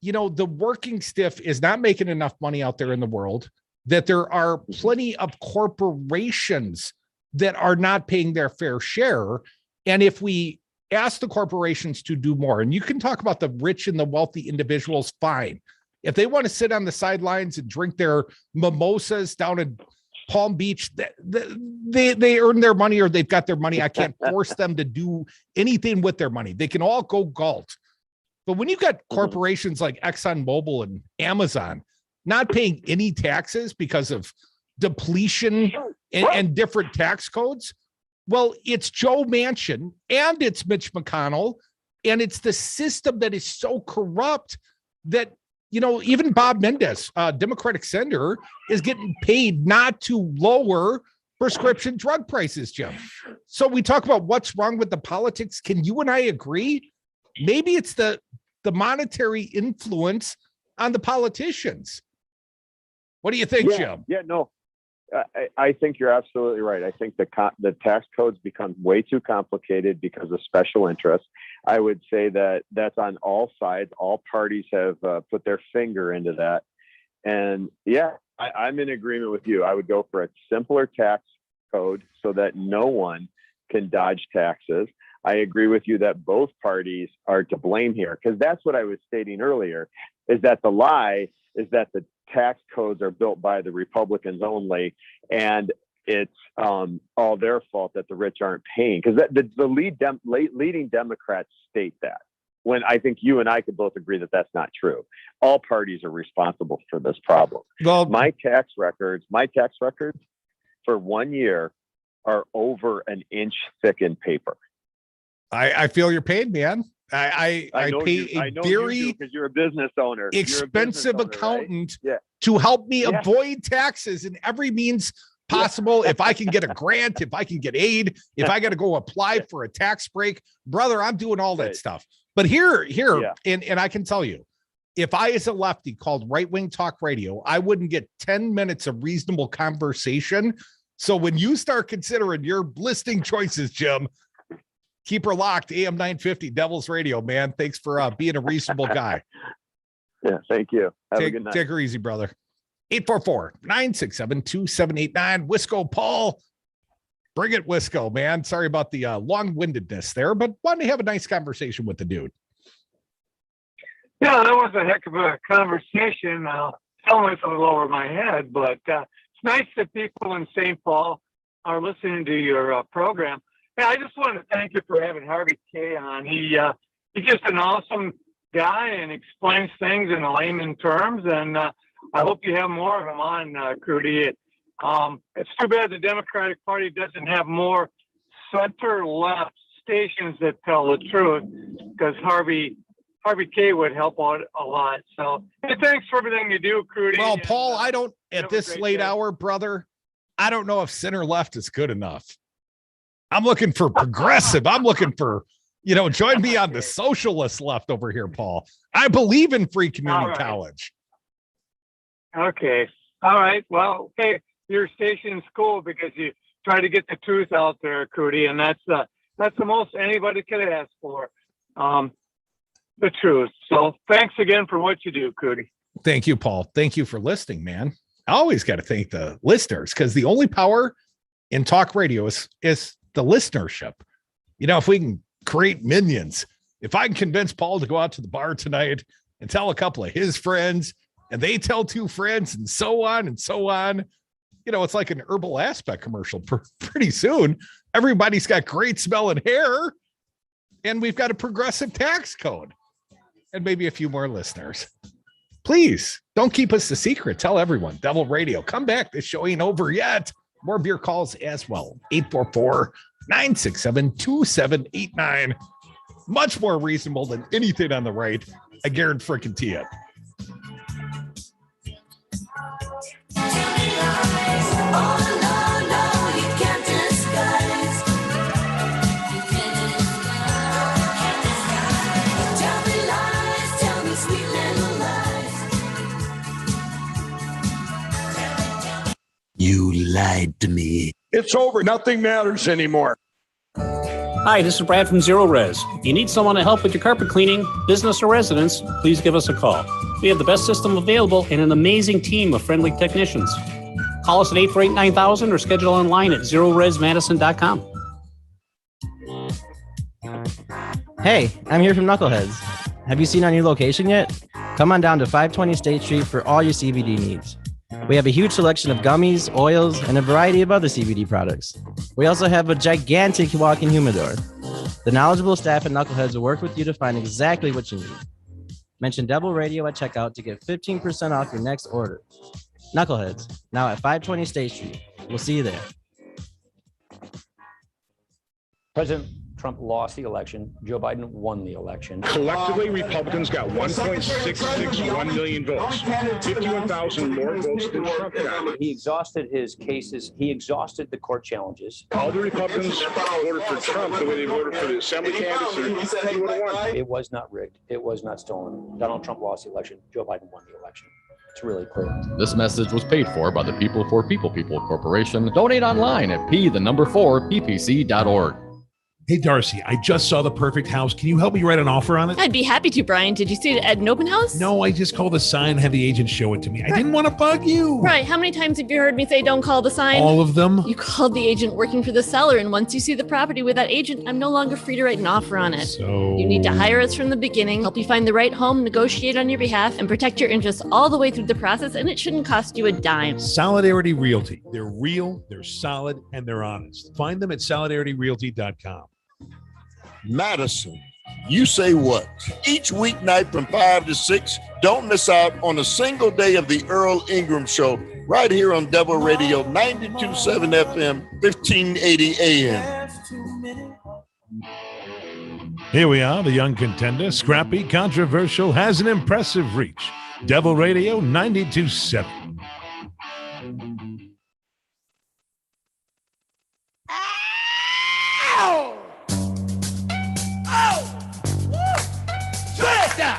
the working stiff is not making enough money out there in the world, that there are plenty of corporations that are not paying their fair share? And if we ask the corporations to do more, and you can talk about the rich and the wealthy individuals, fine. If they want to sit on the sidelines and drink their mimosas down in Palm Beach, they earn their money, or they've got their money. I can't force them to do anything with their money. They can all go galt. But when you've got corporations like ExxonMobil and Amazon not paying any taxes because of depletion and different tax codes, well, it's Joe Manchin and it's Mitch McConnell, and it's the system that is so corrupt that, even Bob Mendes, Democratic senator, is getting paid not to lower prescription drug prices, Jim. So we talk about what's wrong with the politics. Can you and I agree? Maybe it's the monetary influence on the politicians. What do you think, Jim? Yeah, no, I think you're absolutely right. I think the tax codes become way too complicated because of special interests. I would say that's on all sides. All parties have put their finger into that. And I'm in agreement with you. I would go for a simpler tax code so that no one can dodge taxes. I agree with you that both parties are to blame here, because that's what I was stating earlier, is that the lie is that the tax codes are built by the Republicans only, and it's all their fault that the rich aren't paying. Because the leading Democrats state that, when I think you and I could both agree that that's not true. All parties are responsible for this problem. Well, my tax records for 1 year are over an inch thick in paper. I feel your pain, man. I pay a very because you're a business owner, expensive accountant right? to help me avoid taxes in every means possible. If I can get a grant, if I can get aid, if I got to go apply for a tax break, brother, I'm doing all that stuff. But here, and I can tell you, if I, as a lefty, called Right Wing Talk Radio, I wouldn't get 10 minutes of reasonable conversation. So when you start considering your listing choices, Jim, keep her locked. AM 950 Devils Radio, man. Thanks for being a reasonable guy. Yeah, thank you. Have a good night. Take her easy, brother. 844-967-2789. Wisco Paul. Bring it, Wisco, man. Sorry about the long-windedness there, but wanted to have a nice conversation with the dude. Yeah, that was a heck of a conversation. Almost a little over my head, but it's nice that people in St. Paul are listening to your program. Yeah, I just want to thank you for having Harvey Kaye on. He's just an awesome guy and explains things in layman terms, and I hope you have more of him on, Crudy. It's too bad the Democratic Party doesn't have more center-left stations that tell the truth, because Harvey Kaye would help out a lot. So, hey, thanks for everything you do, Crudy. Well, Paul, I don't, at this late hour, brother, I don't know if center-left is good enough. I'm looking for progressive. I'm looking for, join me on the socialist left over here, Paul. I believe in free community college. Okay. All right. Well, hey, your station's cool because you try to get the truth out there, Crudy, and that's the most anybody could ask for, the truth. So thanks again for what you do, Crudy. Thank you, Paul. Thank you for listening, man. I always got to thank the listeners, because the only power in talk radio is the listenership. If we can create minions, if I can convince Paul to go out to the bar tonight and tell a couple of his friends, and they tell two friends, and so on and so on, it's like an Herbal Aspect commercial. Pretty soon, everybody's got great smelling hair, and we've got a progressive tax code, and maybe a few more listeners. Please don't keep us a secret. Tell everyone. Devil Radio. Come back. This show ain't over yet. More beer calls as well. 844-967-2789. Much more reasonable than anything on the right. I guarantee freaking it. You lied to me. It's over. Nothing matters anymore. Hi, this is Brad from Zero Res. If you need someone to help with your carpet cleaning, business or residence, please give us a call. We have the best system available and an amazing team of friendly technicians. Call us at 848-9000 or schedule online at zeroresmadison.com. Hey, I'm here from Knuckleheads. Have you seen our new location yet? Come on down to 520 State Street for all your CBD needs. We have a huge selection of gummies, oils, and a variety of other CBD products. We also have a gigantic walk-in humidor. The knowledgeable staff at Knuckleheads will work with you to find exactly what you need. Mention Devil Radio at checkout to get 15% off your next order. Knuckleheads, now at 520 State Street. We'll see you there. President Trump lost the election. Joe Biden won the election. Collectively, Republicans got 1.661 million votes, 51,000 more votes than Trump got. He exhausted his cases. He exhausted the court challenges. All the Republicans voted for Trump the way they voted for the assembly candidates. He would have won. It was not rigged. It was not stolen. Donald Trump lost the election. Joe Biden won the election. It's really clear. This message was paid for by the People for People Corporation. Donate online at P4PPC.org. Hey, Darcy, I just saw the perfect house. Can you help me write an offer on it? I'd be happy to, Brian. Did you see it at an open house? No, I just called the sign and had the agent show it to me. I didn't want to bug you. Right. How many times have you heard me say don't call the sign? All of them. You called the agent working for the seller, and once you see the property with that agent, I'm no longer free to write an offer on it. So you need to hire us from the beginning, help you find the right home, negotiate on your behalf, and protect your interests all the way through the process, and it shouldn't cost you a dime. Solidarity Realty. They're real, they're solid, and they're honest. Find them at solidarityrealty.com. Madison, you say what? Each weeknight from 5 to 6, don't miss out on a single day of the Earl Ingram Show right here on Devil Radio 92.7 FM, 1580 AM. Here we are, the young contender, scrappy, controversial, has an impressive reach. Devil Radio 92.7. Ow! Oh! Woo! Twister!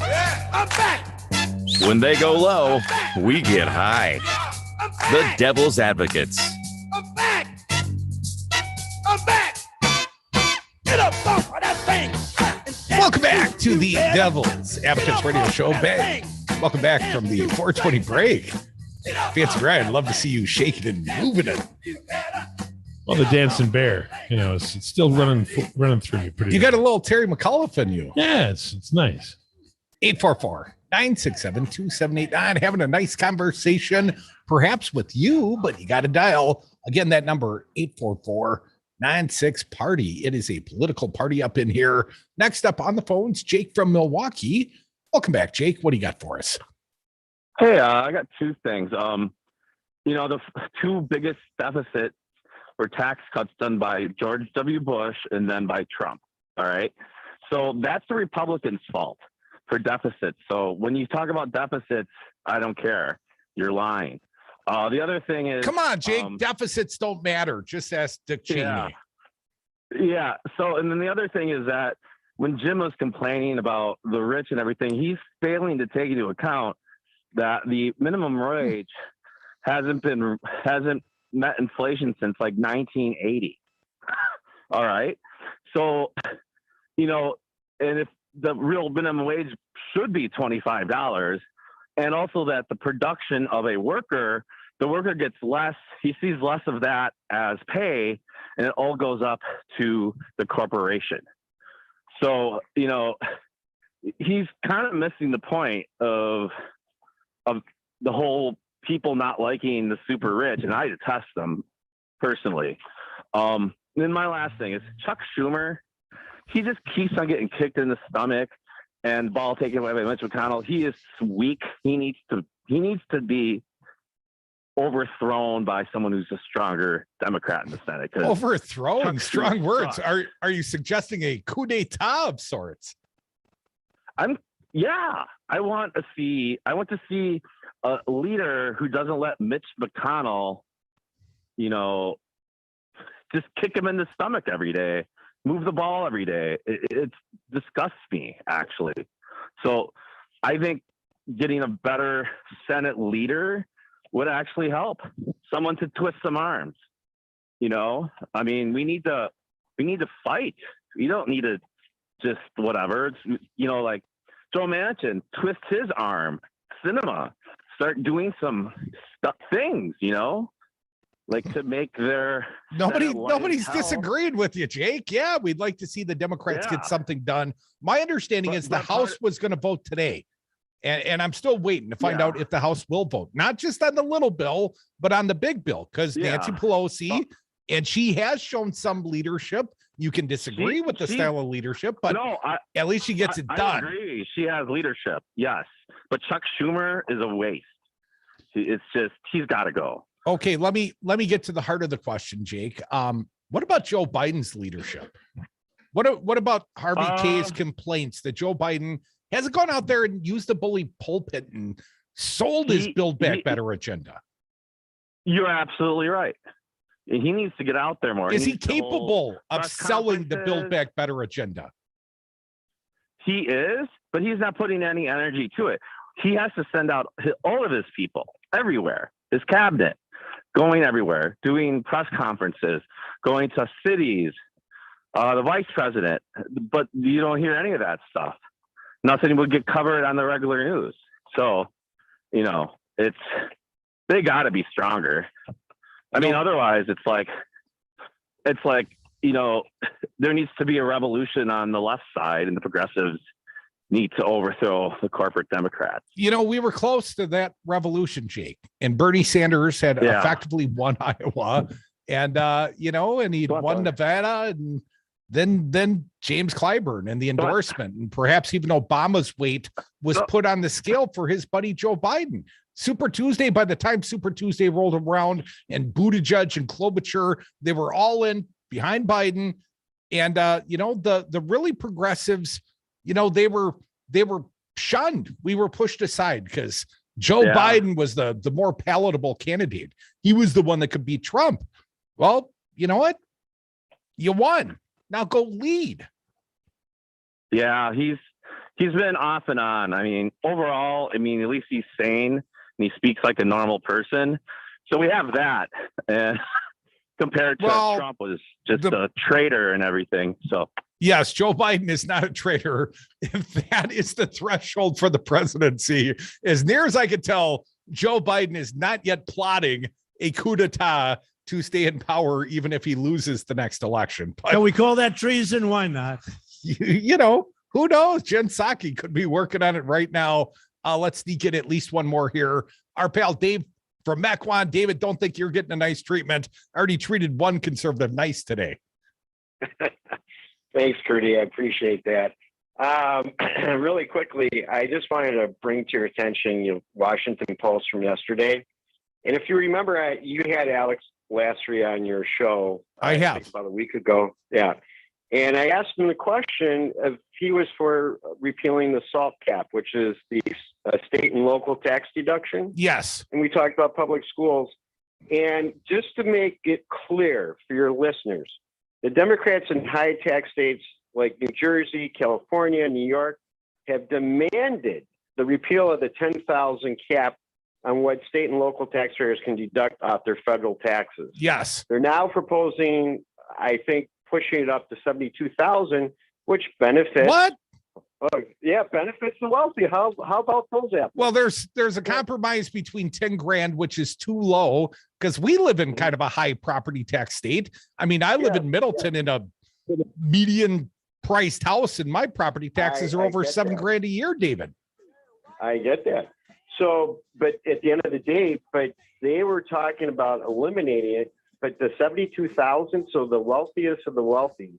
Yeah, I'm back! When they go low, we get high. The Devil's Advocates. I'm back! I'm back! Get up off of that thing! Welcome back to the Devil's Advocates Radio Show. Welcome back from the 420 break. Fancy Ryan, love to see you shaking and moving it. Well, the dancing bear, it's still running through you pretty. You got a little Terry McAuliffe in you. Yeah, it's nice. 844-967-2789. Having a nice conversation, perhaps with you, but you got to dial again that number 844-96-PARTY. It is a political party up in here. Next up on the phones, Jake from Milwaukee. Welcome back, Jake. What do you got for us? Hey, I got two things. The two biggest deficits were tax cuts done by George W. Bush and then by Trump. All right. So that's the Republicans' fault for deficits. So when you talk about deficits, I don't care. You're lying. The other thing is, come on, Jake. Deficits don't matter. Just ask Dick Cheney. Yeah. So, and then the other thing is that when Jim was complaining about the rich and everything, he's failing to take into account that the minimum wage hasn't met inflation since like 1980. All right. So, and if the real minimum wage should be $25, and also that the production of the worker gets less, he sees less of that as pay, and it all goes up to the corporation. So, he's kind of missing the point of the whole people not liking the super rich, and I detest them personally. Then my last thing is Chuck Schumer. He just keeps on getting kicked in the stomach and ball taken away by Mitch McConnell. He is weak. He needs to be overthrown by someone who's a stronger Democrat in the Senate. Overthrown, strong words. Are you suggesting a coup d'etat of sorts? I want to see a leader who doesn't let Mitch McConnell, just kick him in the stomach every day, move the ball every day. It disgusts me, actually. So I think getting a better Senate leader would actually help. Someone to twist some arms. We need to fight. We don't need to just whatever. It's, like Joe Manchin, twist his arm. Cinema, start doing some things, like to make their nobody's disagreeing with you, Jake. Yeah, we'd like to see the Democrats get something done. My understanding is the House was going to vote today, and I'm still waiting to find out if the House will vote, not just on the little bill, but on the big bill, because Nancy Pelosi, and she has shown some leadership. You can disagree with the style of leadership, but at least she gets it done. I agree. She has leadership, yes, but Chuck Schumer is a waste. It's just he's got to go. Okay, let me get to the heart of the question, Jake. What about Joe Biden's leadership? What about Harvey Kaye's complaints that Joe Biden hasn't gone out there and used the bully pulpit and sold his Build Back Better agenda? You're absolutely right. He needs to get out there more. Is he capable of selling the Build Back Better agenda? He is, but he's not putting any energy to it. He has to send out all of his people everywhere, his cabinet, going everywhere, doing press conferences, going to cities, the vice president, but you don't hear any of that stuff. Nothing would get covered on the regular news. So, you know, they got to be stronger. I mean, otherwise it's like, you know, there needs to be a revolution on the left side, and the progressives need to overthrow the corporate Democrats. You know, we were close to that revolution, Jake, and Bernie Sanders had effectively won Iowa, and you know, and he'd won Nevada, and then James Clyburn and the endorsement, and perhaps even Obama's weight was put on the scale for his buddy Joe Biden. Super Tuesday, by the time Super Tuesday rolled around, and Buttigieg and Klobuchar, they were all in behind Biden. And you know, the really progressives, you know, they were shunned. We were pushed aside because Joe Biden was the more palatable candidate. He was the one that could beat Trump. Well, you know what? You won. Now go lead. Yeah, he's been off and on. I mean, overall, I mean, at least he's sane and he speaks like a normal person. So we have that. And compared to Trump was just a traitor and everything. So yes, Joe Biden is not a traitor. If that is the threshold for the presidency, as near as I could tell, Joe Biden is not yet plotting a coup d'etat to stay in power, even if he loses the next election. But can we call that treason? Why not? You know, who knows? Jen Psaki could be working on it right now. Let's sneak in at least one more here. Our pal Dave from Mequon. David, don't think you're getting a nice treatment. I already treated one conservative nice today. Thanks, Curdy. I appreciate that. Really quickly, I just wanted to bring to your attention the Washington Post from yesterday. And if you remember, you had Alex Lasry on your show. I have. About a week ago. Yeah. And I asked him the question if he was for repealing the SALT cap, which is the state and local tax deduction. Yes. And we talked about public schools. And just to make it clear for your listeners, the Democrats in high tax states like New Jersey, California, New York have demanded the repeal of the 10,000 cap on what state and local taxpayers can deduct off their federal taxes. Yes. They're now proposing, I think, pushing it up to 72,000, which benefits. What? Benefits the wealthy. How about those apples? Well, there's a compromise between 10 grand, which is too low because we live in kind of a high property tax state. I mean, I live in Middleton in a median priced house, and my property taxes are over $7 grand a year, David. I get that. So, but at the end of the day, but they were talking about eliminating it, but the 72,000, so the wealthiest of the wealthy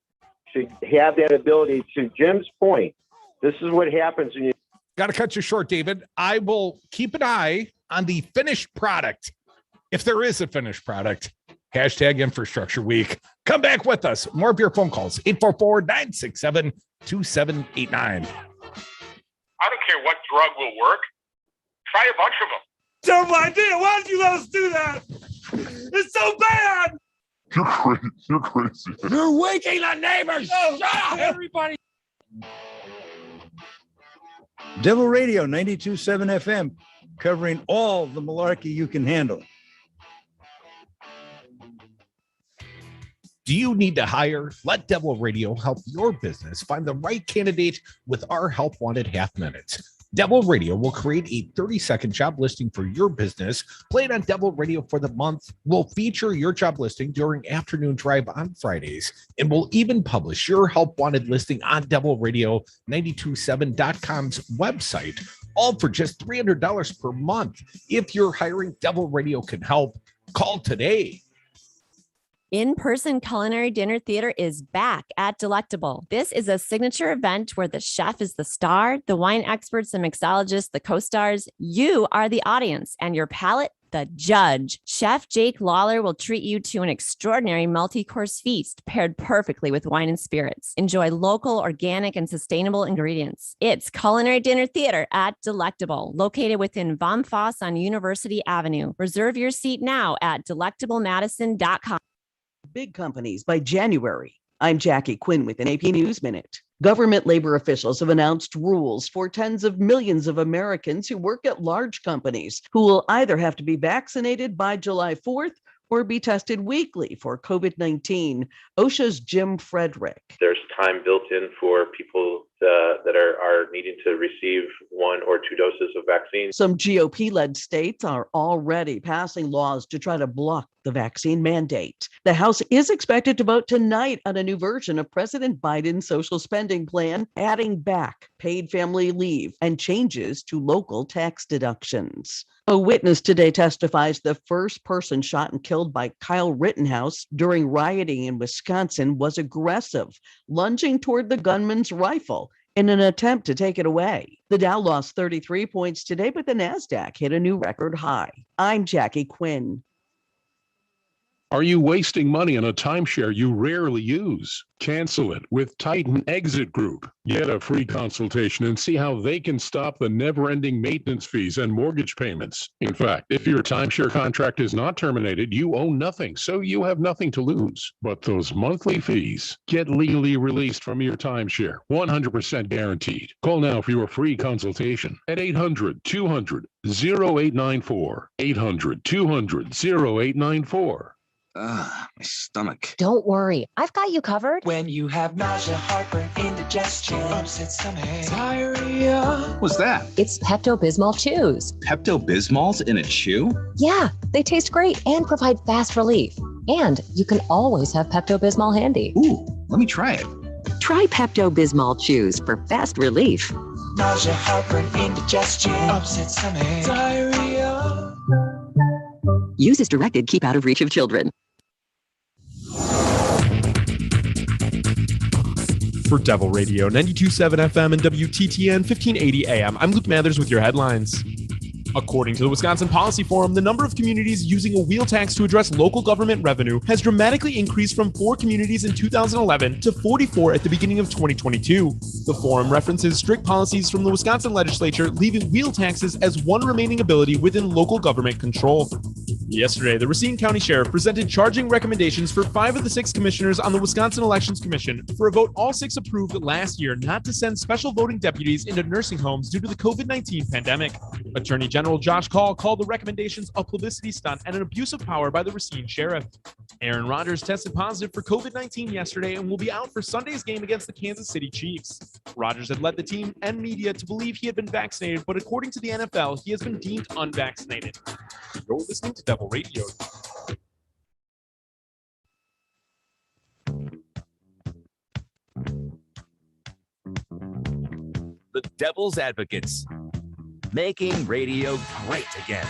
should have that ability. To Jim's point, this is what happens when you got to cut you short, David. I will keep an eye on the finished product. If there is a finished product, hashtag infrastructure week. Come back with us. More of your phone calls, 844-967-2789. I don't care what drug will work. Try a bunch of them. Terrible idea. Why did you let us do that? It's so bad. You're crazy. You're waking the neighbors. Oh, shut up, everybody. Devil Radio 92.7 FM, covering all the malarkey you can handle. Do you need to hire? Let Devil Radio help your business find the right candidate with our Help Wanted half minutes. Devil Radio will create a 30-second job listing for your business. Play it on Devil Radio for the month. We'll feature your job listing during Afternoon Drive on Fridays, and we'll even publish your Help Wanted listing on Devil Radio 927.com's website, all for just $300 per month. If you're hiring, Devil Radio can help. Call today. In-person culinary dinner theater is back at Delectable. This is a signature event where the chef is the star, the wine experts and mixologists, the co-stars. You are the audience, and your palate, the judge. Chef Jake Lawler will treat you to an extraordinary multi-course feast paired perfectly with wine and spirits. Enjoy local, organic, and sustainable ingredients. It's Culinary Dinner Theater at Delectable, located within Von Foss on University Avenue. Reserve your seat now at delectablemadison.com. Big companies by January. I'm Jackie Quinn with an AP News Minute. Government labor officials have announced rules for tens of millions of Americans who work at large companies who will either have to be vaccinated by July 4th or be tested weekly for COVID-19. OSHA's Jim Frederick. There's time built in for people that are needing to receive 1 or 2 doses of vaccine. Some GOP-led states are already passing laws to try to block the vaccine mandate. The House is expected to vote tonight on a new version of President Biden's social spending plan, adding back paid family leave and changes to local tax deductions. A witness today testifies the first person shot and killed by Kyle Rittenhouse during rioting in Wisconsin was aggressive, lunging toward the gunman's rifle in an attempt to take it away. The Dow lost 33 points today, but the NASDAQ hit a new record high. I'm Jackie Quinn. Are you wasting money on a timeshare you rarely use? Cancel it with Titan Exit Group. Get a free consultation and see how they can stop the never-ending maintenance fees and mortgage payments. In fact, if your timeshare contract is not terminated, you owe nothing, so you have nothing to lose. But those monthly fees, get legally released from your timeshare, 100% guaranteed. Call now for your free consultation at 800-200-0894. 800-200-0894. My stomach. Don't worry, I've got you covered. When you have nausea, heartburn, indigestion, upset stomach, diarrhea. What's that? It's Pepto-Bismol Chews. Pepto-Bismol's in a chew? Yeah, they taste great and provide fast relief. And you can always have Pepto-Bismol handy. Ooh, let me try it. Try Pepto-Bismol Chews for fast relief. Nausea, heartburn, indigestion, upset stomach, diarrhea. Use as directed. Keep out of reach of children. For Devil Radio, 92.7 FM and WTTN 1580 AM, I'm Luke Mathers with your headlines. According to the Wisconsin Policy Forum, the number of communities using a wheel tax to address local government revenue has dramatically increased from 4 communities in 2011 to 44 at the beginning of 2022. The forum references strict policies from the Wisconsin legislature, leaving wheel taxes as one remaining ability within local government control. Yesterday, the Racine County Sheriff presented charging recommendations for 5 of the 6 commissioners on the Wisconsin Elections Commission. For a vote, all 6 approved last year not to send special voting deputies into nursing homes due to the COVID-19 pandemic. Attorney General Josh Call called the recommendations a publicity stunt and an abuse of power by the Racine Sheriff. Aaron Rodgers tested positive for COVID-19 yesterday and will be out for Sunday's game against the Kansas City Chiefs. Rodgers had led the team and media to believe he had been vaccinated, but according to the NFL, he has been deemed unvaccinated. You're listening to Devil Radio. The Devil's Advocates, making radio great again.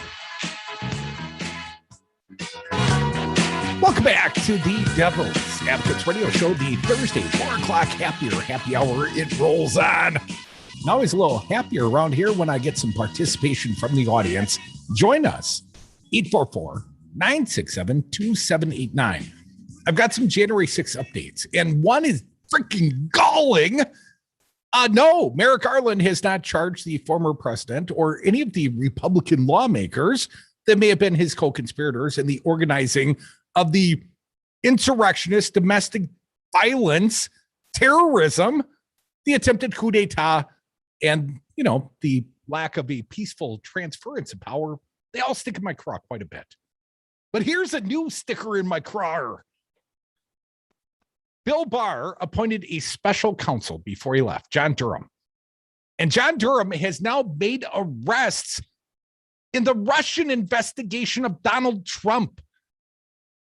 Welcome back to the Devil's Advocates Radio Show, the Thursday 4 o'clock happy hour. It rolls on. Now always a little happier around here when I get some participation from the audience. Join us, 844-967-2789. I've got some January 6th updates, and one is freaking galling. No, Merrick Garland has not charged the former president or any of the Republican lawmakers that may have been his co-conspirators in the organizing of the insurrectionist, domestic violence, terrorism, the attempted coup d'etat, and, the lack of a peaceful transference of power. They all stick in my craw quite a bit. But here's a new sticker in my craw. Bill Barr appointed a special counsel before he left, John Durham. And John Durham has now made arrests in the Russian investigation of Donald Trump.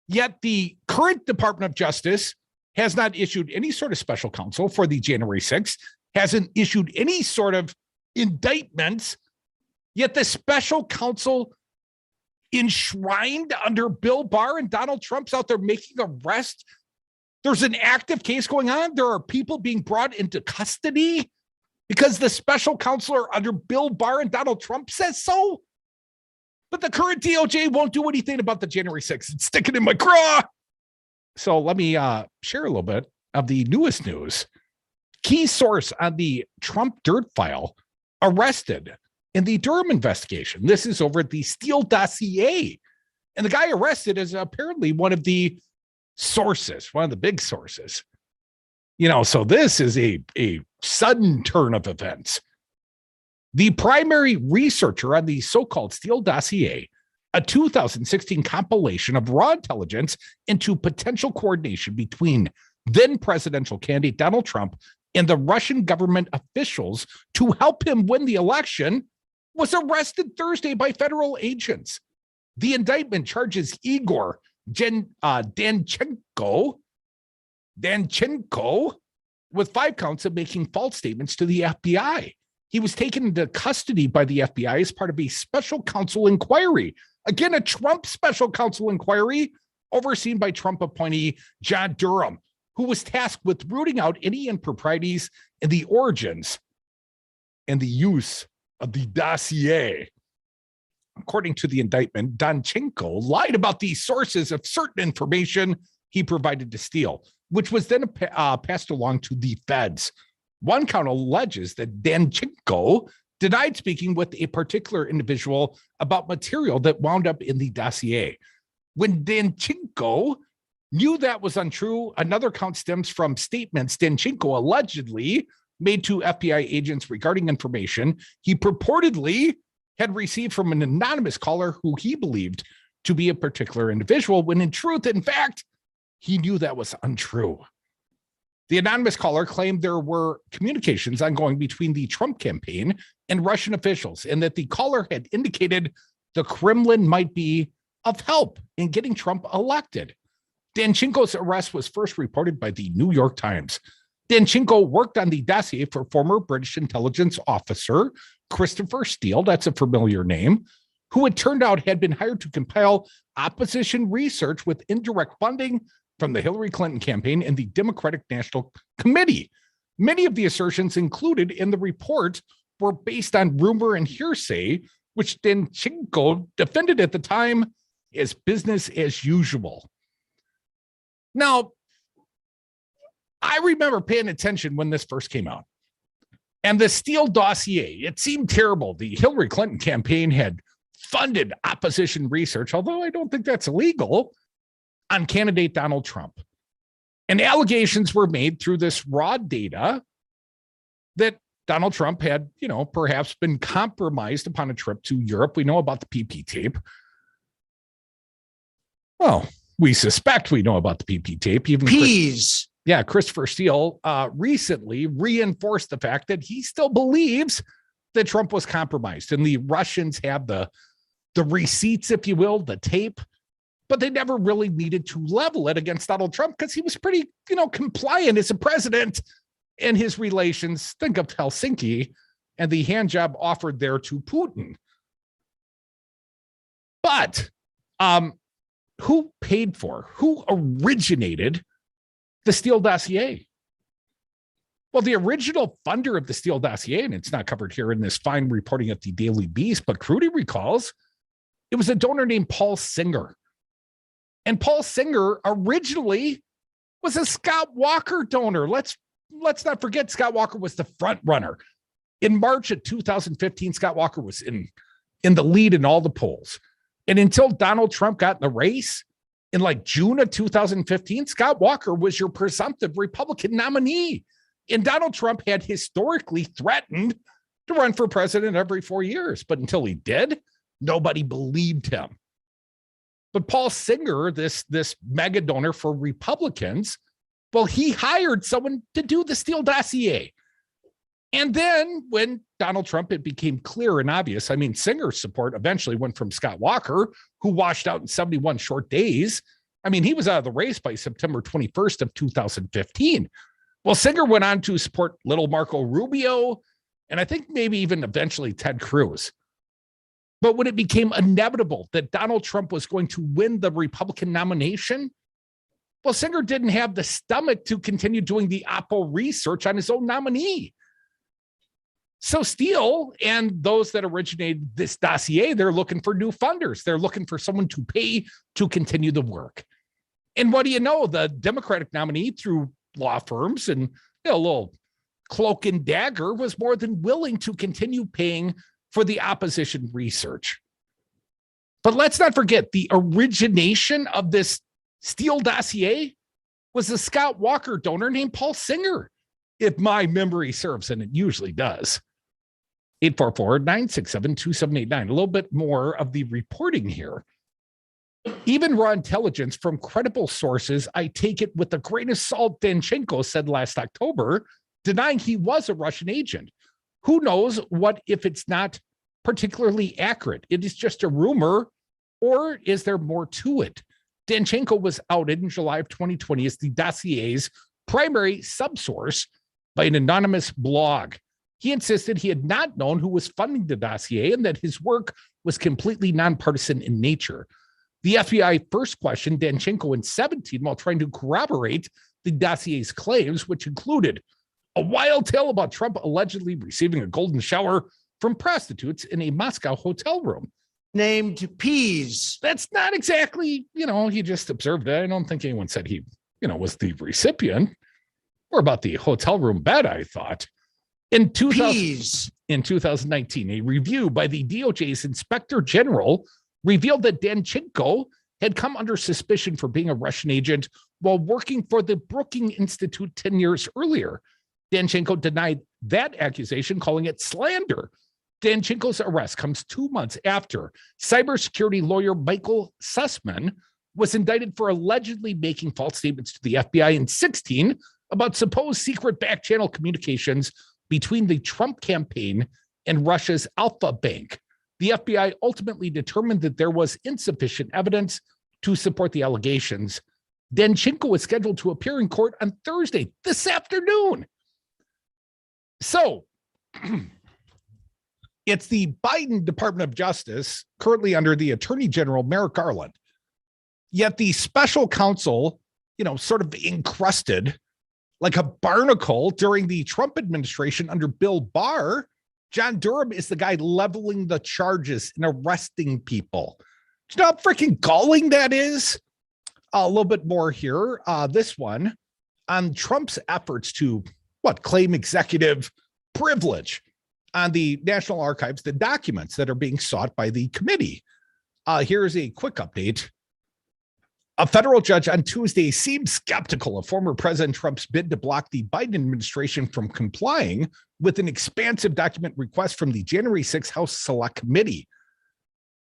Yet the current Department of Justice has not issued any sort of special counsel for the January 6th, hasn't issued any sort of indictments. Yet the special counsel enshrined under Bill Barr and Donald Trump's out there making arrests. There's an active case going on. There are people being brought into custody because the special counselor under Bill Barr and Donald Trump says so. But the current DOJ won't do anything about the January 6th. It's sticking in my craw. So let me share a little bit of the newest news. Key source on the Trump dirt file arrested in the Durham investigation. This is over at the Steele dossier. And the guy arrested is apparently one of the sources, one of the big sources So this is a sudden turn of events. The primary researcher on the so-called Steele dossier, a 2016 compilation of raw intelligence into potential coordination between then presidential candidate Donald Trump and the Russian government officials to help him win the election, was arrested Thursday by federal agents. The indictment charges Igor Danchenko with 5 counts of making false statements to the FBI. He was taken into custody by the FBI as part of a special counsel inquiry. Again, a Trump special counsel inquiry overseen by Trump appointee John Durham, who was tasked with rooting out any improprieties in the origins and the use of the dossier. According to the indictment, Danchenko lied about the sources of certain information he provided to Steele, which was then passed along to the feds. One count alleges that Danchenko denied speaking with a particular individual about material that wound up in the dossier. When Danchenko knew that was untrue, another count stems from statements Danchenko allegedly made to FBI agents regarding information he purportedly had received from an anonymous caller who he believed to be a particular individual, when in truth, in fact, he knew that was untrue. The anonymous caller claimed there were communications ongoing between the Trump campaign and Russian officials, and that the caller had indicated the Kremlin might be of help in getting Trump elected. Danchenko's arrest was first reported by the New York Times. Danchenko worked on the dossier for former British intelligence officer Christopher Steele, that's a familiar name, who it turned out had been hired to compile opposition research with indirect funding from the Hillary Clinton campaign and the Democratic National Committee. Many of the assertions included in the report were based on rumor and hearsay, which Danchenko defended at the time as business as usual. Now, I remember paying attention when this first came out. And the Steele dossier, it seemed terrible. The Hillary Clinton campaign had funded opposition research, although I don't think that's illegal, on candidate Donald Trump. And allegations were made through this raw data that Donald Trump had, perhaps been compromised upon a trip to Europe. We know about the PP tape. Well, we suspect we know about the PP tape. Even Christopher Steele recently reinforced the fact that he still believes that Trump was compromised. And the Russians have the receipts, if you will, the tape, but they never really needed to level it against Donald Trump because he was pretty, compliant as a president in his relations. Think of Helsinki and the hand job offered there to Putin. But who paid for, who originated the Steele dossier? Well, the original funder of the Steele dossier, and it's not covered here in this fine reporting at the Daily Beast, but Crudy recalls it was a donor named Paul Singer. And Paul Singer originally was a Scott Walker donor. Let's not forget Scott Walker was the front runner. In March of 2015, Scott Walker was in the lead in all the polls. And until Donald Trump got in the race in June of 2015, Scott Walker was your presumptive Republican nominee. And Donald Trump had historically threatened to run for president every 4 years. But until he did, nobody believed him. But Paul Singer, this mega donor for Republicans, well, he hired someone to do the Steele dossier. And then when Donald Trump, it became clear and obvious. Singer's support eventually went from Scott Walker, who washed out in 71 short days. He was out of the race by September 21st of 2015. Well, Singer went on to support little Marco Rubio, and I think maybe even eventually Ted Cruz. But when it became inevitable that Donald Trump was going to win the Republican nomination, well, Singer didn't have the stomach to continue doing the Oppo research on his own nominee. So Steele and those that originated this dossier, they're looking for new funders. They're looking for someone to pay to continue the work. And what do you know? The Democratic nominee, through law firms and a little cloak and dagger, was more than willing to continue paying for the opposition research. But let's not forget the origination of this Steele dossier was a Scott Walker donor named Paul Singer, if my memory serves, and it usually does. 844-967-2789. A little bit more of the reporting here. Even raw intelligence from credible sources, I take it with a grain of salt, Danchenko said last October, denying he was a Russian agent. Who knows what if it's not particularly accurate? It is just a rumor, or is there more to it? Danchenko was outed in July of 2020 as the dossier's primary subsource by an anonymous blog. He insisted he had not known who was funding the dossier and that his work was completely nonpartisan in nature. The FBI first questioned Danchenko in 2017 while trying to corroborate the dossier's claims, which included a wild tale about Trump allegedly receiving a golden shower from prostitutes in a Moscow hotel room. Named Peas. That's not exactly, he just observed that. I don't think anyone said he, was the recipient. Or about the hotel room bed, I thought. In 2019, a review by the DOJ's Inspector General revealed that Danchenko had come under suspicion for being a Russian agent while working for the Brookings Institute 10 years earlier. Danchenko denied that accusation, calling it slander. Danchenko's arrest comes 2 months after cybersecurity lawyer Michael Sussman was indicted for allegedly making false statements to the FBI in 2016 about supposed secret back-channel communications between the Trump campaign and Russia's Alpha Bank. The FBI ultimately determined that there was insufficient evidence to support the allegations. Danchenko was scheduled to appear in court on Thursday, this afternoon. So, it's the Biden Department of Justice, currently under the Attorney General Merrick Garland. Yet the special counsel, sort of encrusted like a barnacle during the Trump administration under Bill Barr. John Durham is the guy leveling the charges and arresting people. Do you know how freaking galling that is? A little bit more here. This one on Trump's efforts to claim executive privilege on the National Archives, the documents that are being sought by the committee. Here's a quick update. A federal judge on Tuesday seemed skeptical of former President Trump's bid to block the Biden administration from complying with an expansive document request from the January 6th House Select Committee.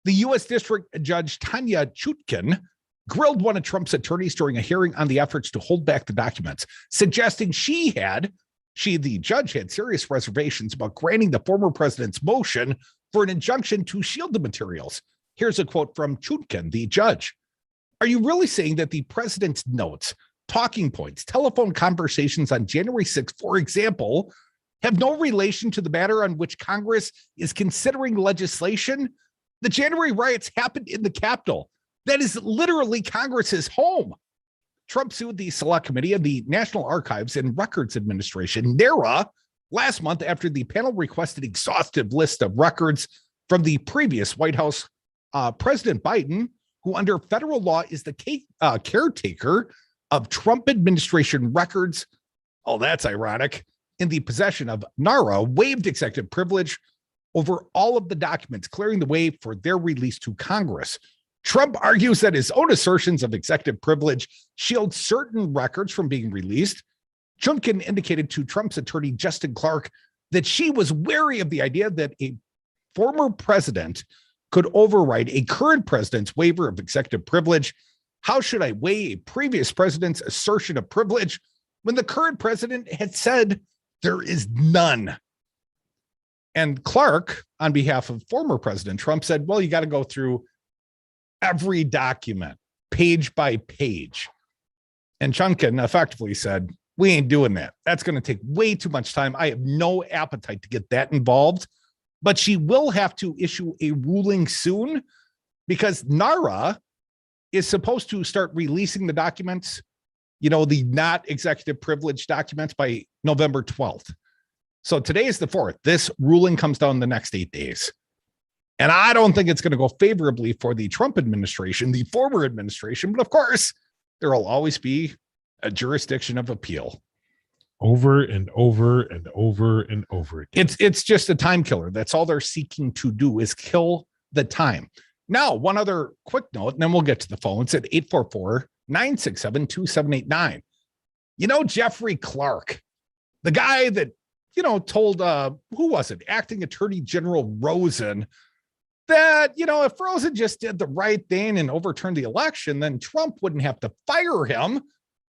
The U.S. District Judge Tanya Chutkin grilled one of Trump's attorneys during a hearing on the efforts to hold back the documents, suggesting the judge had serious reservations about granting the former president's motion for an injunction to shield the materials. Here's a quote from Chutkin, the judge. Are you really saying that the president's notes, talking points, telephone conversations on January 6th, for example, have no relation to the matter on which Congress is considering legislation? The January riots happened in the Capitol. That is literally Congress's home. Trump sued the Select Committee of the National Archives and Records Administration, NARA, last month after the panel requested exhaustive list of records from the previous White House. President Biden, who under federal law is the caretaker of Trump administration records, that's ironic, in the possession of NARA, waived executive privilege over all of the documents, clearing the way for their release to Congress. Trump argues that his own assertions of executive privilege shield certain records from being released. Chutkin indicated to Trump's attorney, Justin Clark, that she was wary of the idea that a former president could override a current president's waiver of executive privilege. How should I weigh a previous president's assertion of privilege when the current president had said there is none? And Clark, on behalf of former President Trump, said, well, you got to go through every document, page by page. And Chutkin effectively said, we ain't doing that. That's going to take way too much time. I have no appetite to get that involved. But she will have to issue a ruling soon because NARA is supposed to start releasing the documents, the not executive privilege documents by November 12th. So today is the 4th. This ruling comes down the next 8 days. And I don't think it's going to go favorably for the Trump administration, the former administration. But of course, there will always be a jurisdiction of appeal. Over and over and over and over again. It's just a time killer. That's all they're seeking to do is kill the time. Now, one other quick note, and then we'll get to the phones at 844-967-2789. Jeffrey Clark, the guy that, told, who was it? Acting Attorney General Rosen that, if Rosen just did the right thing and overturned the election, then Trump wouldn't have to fire him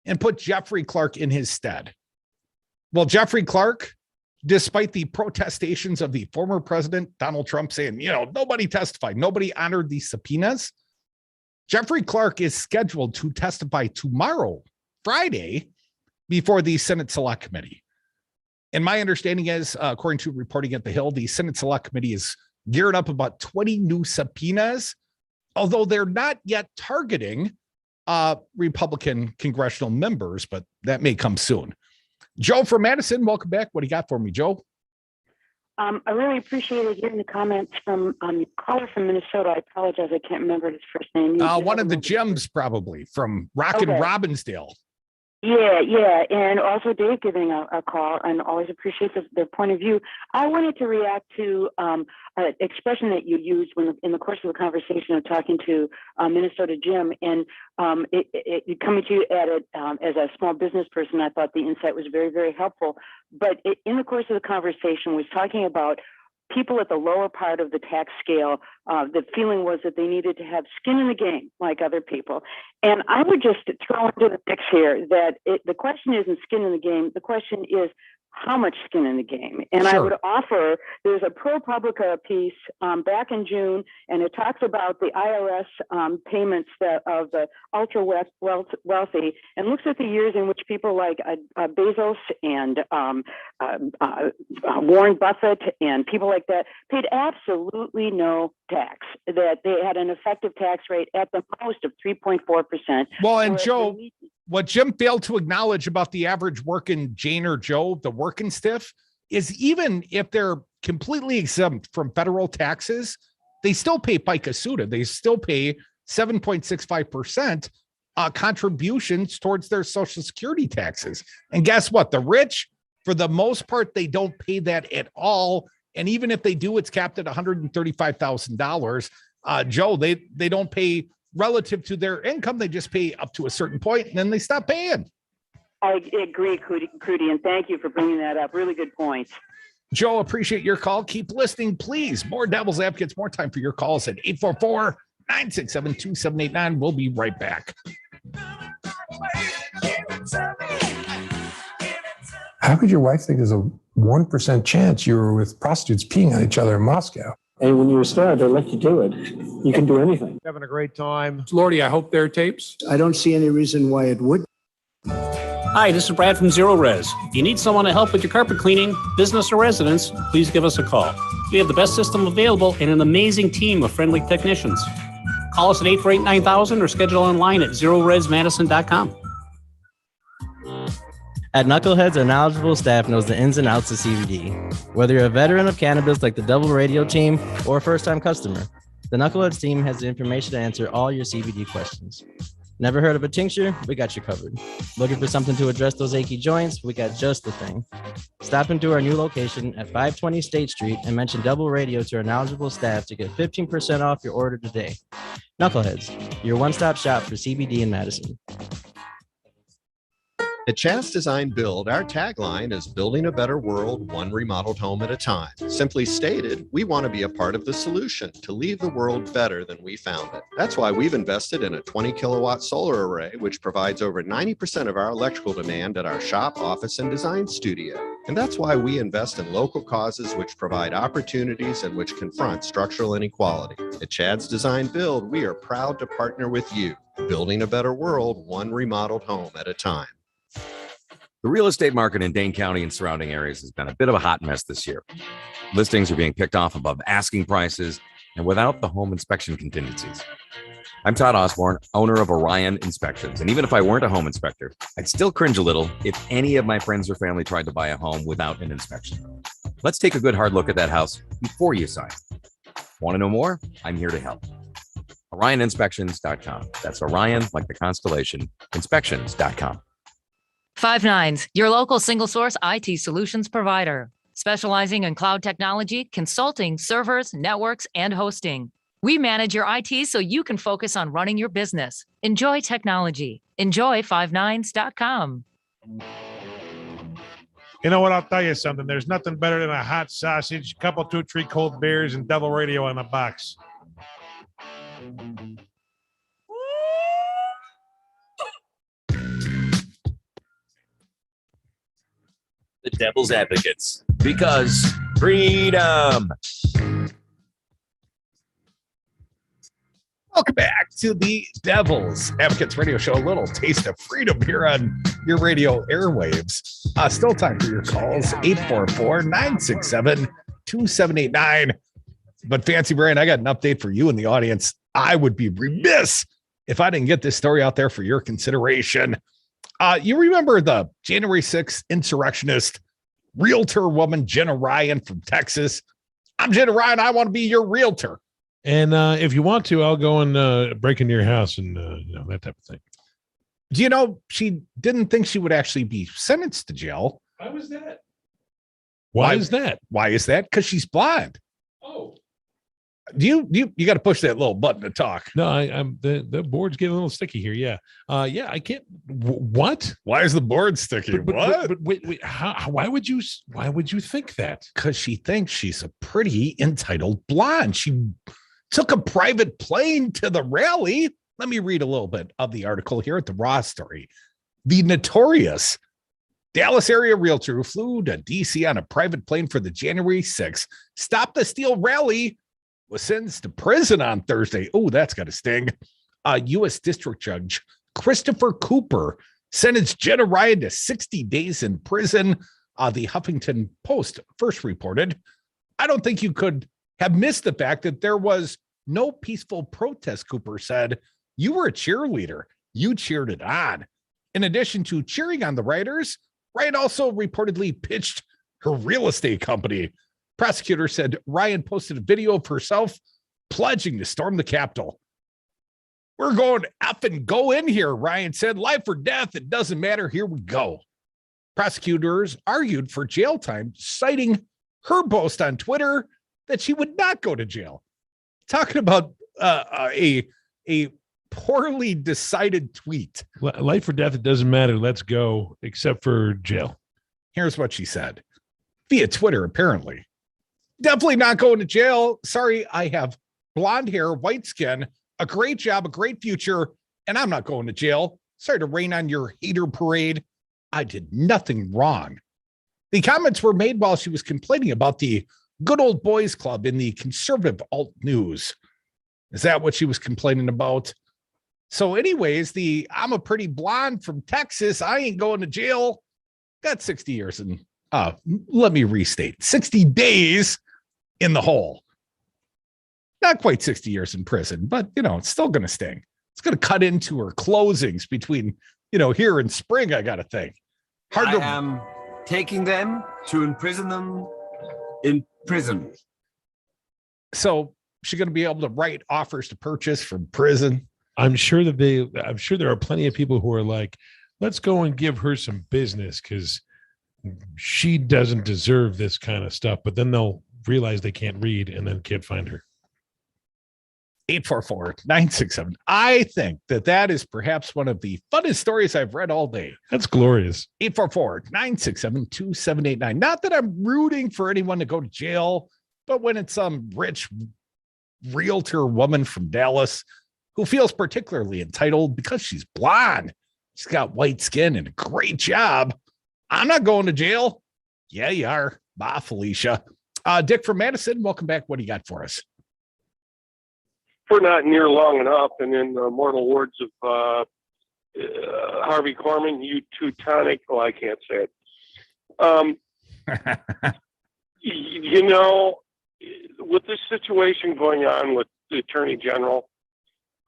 and put Jeffrey Clark in his stead. Well, Jeffrey Clark, despite the protestations of the former president, Donald Trump, saying, nobody testified, nobody honored these subpoenas, Jeffrey Clark is scheduled to testify tomorrow, Friday, before the Senate Select Committee. And my understanding is, according to reporting at the Hill, the Senate Select Committee is geared up about 20 new subpoenas, although they're not yet targeting Republican congressional members, but that may come soon. Joe from Madison, welcome back. What do you got for me, Joe? I really appreciated hearing the comments from caller from Minnesota. I apologize, I can't remember his first name. One of the gems, probably, from Rockin' Robbinsdale. Yeah, and also Dave giving a call, and always appreciate the point of view. I wanted to react to an expression that you used in the course of the conversation of talking to Minnesota Jim, and it coming to you at it as a small business person. I thought the insight was very, very helpful. But in the course of the conversation, was talking about people at the lower part of the tax scale. The feeling was that they needed to have skin in the game like other people. And I would just throw into the mix here that the question isn't skin in the game. The question is how much skin in the game. And Sure. I would offer, there's a ProPublica piece back in June, and it talks about the IRS payments of the ultra wealthy, and looks at the years in which people like Bezos and Warren Buffett and people like that paid absolutely no tax, that they had an effective tax rate at the most of 3.4%. Well, and Joe, what Jim failed to acknowledge about the average working Jane or Joe, the working stiff, is even if they're completely exempt from federal taxes, they still pay FICA SUTA. They still pay 7.65% contributions towards their Social Security taxes. And guess what? The rich, for the most part, they don't pay that at all. And even if they do, it's capped at $135,000. Joe, they don't pay relative to their income. They just pay up to a certain point, and then they stop paying. I agree, Crudy, and thank you for bringing that up. Really good point. Joe, appreciate your call. Keep listening, please. More Devil's Advocates, more time for your calls at 844-967-2789. We'll be right back. How could your wife think there's a 1% chance you were with prostitutes peeing on each other in Moscow? And when you're a star, they let you do it. You can do anything. Having a great time. Lordy, I hope there are tapes. I don't see any reason why it would. Hi, this is Brad from Zero Res. If you need someone to help with your carpet cleaning, business or residence, please give us a call. We have the best system available and an amazing team of friendly technicians. Call us at 848-9000 or schedule online at zeroresmadison.com. At Knuckleheads, our knowledgeable staff knows the ins and outs of CBD. Whether you're a veteran of cannabis like the Double Radio team or a first-time customer, the Knuckleheads team has the information to answer all your CBD questions. Never heard of a tincture? We got you covered. Looking for something to address those achy joints? We got just the thing. Stop into our new location at 520 State Street and mention Double Radio to our knowledgeable staff to get 15% off your order today. Knuckleheads, your one-stop shop for CBD in Madison. At Chaz Design Build, our tagline is building a better world, one remodeled home at a time. Simply stated, we want to be a part of the solution to leave the world better than we found it. That's why we've invested in a 20 kilowatt solar array, which provides over 90% of our electrical demand at our shop, office, and design studio. And that's why we invest in local causes which provide opportunities and which confront structural inequality. At Chaz Design Build, we are proud to partner with you, building a better world, one remodeled home at a time. The real estate market in Dane County and surrounding areas has been a bit of a hot mess this year. Listings are being picked off above asking prices and without the home inspection contingencies. I'm Todd Osborne, owner of Orion Inspections, and even if I weren't a home inspector, I'd still cringe a little if any of my friends or family tried to buy a home without an inspection. Let's take a good hard look at that house before you sign. Want to know more? I'm here to help. OrionInspections.com. That's Orion, like the constellation, inspections.com. 5 Nines, your local single source IT solutions provider, specializing in cloud technology, consulting, servers, networks, and hosting. We manage your IT so you can focus on running your business. Enjoy technology. Enjoy 59s.com. You know what? I'll tell you something. There's nothing better than a hot sausage, couple 2-3 cold beers, and Devil Radio on a box. The Devil's Advocates. Because freedom. Welcome back to the Devil's Advocates Radio Show. A little taste of freedom here on your radio airwaves. Still time for your calls, 844-967-2789. But Fancy Brian, I got an update for you in the audience. I would be remiss if I didn't get this story out there for your consideration. You remember the January 6th insurrectionist realtor woman, Jenna Ryan from Texas? I'm Jenna Ryan. I want to be your realtor. And if you want to, I'll go and break into your house and that type of thing. Do you know she didn't think she would actually be sentenced to jail? Why was that? Why is that? Why is that? Because she's blind. Oh. You got to push that little button to talk. No, I'm the board's getting a little sticky here. Yeah. I can't. What? Why is the board sticky? But wait, why would you think that? Because she thinks she's a pretty entitled blonde. She took a private plane to the rally. Let me read a little bit of the article here at the Raw Story. The notorious Dallas area realtor who flew to DC on a private plane for the January 6th Stop the Steal rally was sentenced to prison on Thursday. Oh, that's got to sting. U.S. District Judge Christopher Cooper sentenced Jenna Ryan to 60 days in prison. The Huffington Post first reported. I don't think you could have missed the fact that there was no peaceful protest, Cooper said. You were a cheerleader. You cheered it on. In addition to cheering on the rioters, Ryan also reportedly pitched her real estate company. Prosecutor said Ryan posted a video of herself pledging to storm the Capitol. We're going up and go in here, Ryan said. Life or death, it doesn't matter. Here we go. Prosecutors argued for jail time, citing her post on Twitter that she would not go to jail. Talking about a poorly decided tweet. Life or death, it doesn't matter. Let's go, except for jail. Here's what she said via Twitter, apparently. Definitely not going to jail. Sorry, I have blonde hair, white skin, a great job, a great future, and I'm not going to jail. Sorry to rain on your hater parade. I did nothing wrong. The comments were made while she was complaining about the Good Old Boys Club in the conservative alt news. Is that what she was complaining about? So anyways, I'm a pretty blonde from Texas. I ain't going to jail. Got 60 years and let me restate, 60 days in the hole. Not quite 60 years in prison, but it's still going to sting. It's going to cut into her closings between, here and spring, I got to think. I am taking them to imprison them in prison. So she's going to be able to write offers to purchase from prison. I'm sure there are plenty of people who are like, let's go and give her some business because she doesn't deserve this kind of stuff. But then they'll realize they can't read and then can't find her. 844-967. I think that is perhaps one of the funnest stories I've read all day. That's glorious. 844-967-2789. Not that I'm rooting for anyone to go to jail, but when it's some rich realtor woman from Dallas who feels particularly entitled because she's blonde, she's got white skin and a great job, I'm not going to jail. Yeah, you are. Bye, Felicia. Dick from Madison, welcome back. What do you got for us? For not near long enough, and in the mortal words of Harvey Korman, you Teutonic. Oh, I can't say it. With this situation going on with the Attorney General,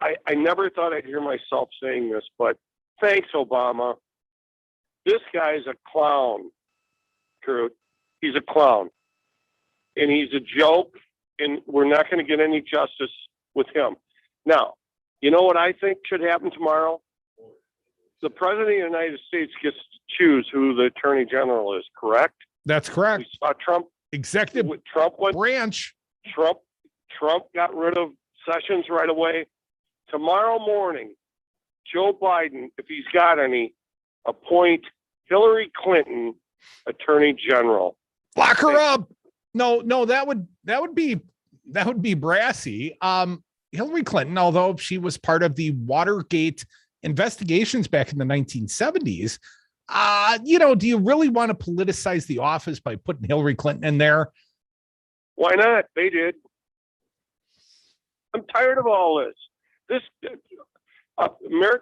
I never thought I'd hear myself saying this, but thanks, Obama. This guy is a clown, Kurt. He's a clown. And he's a joke, and we're not going to get any justice with him. Now, you know what I think should happen tomorrow? The President of the United States gets to choose who the Attorney General is, correct? That's correct. We saw Trump. Executive branch. Trump got rid of Sessions right away. Tomorrow morning, Joe Biden, if he's got any, appoint Hillary Clinton, Attorney General. Lock her up. No, that would be brassy. Hillary Clinton, although she was part of the Watergate investigations back in the 1970s, do you really want to politicize the office by putting Hillary Clinton in there? Why not? They did. I'm tired of all this.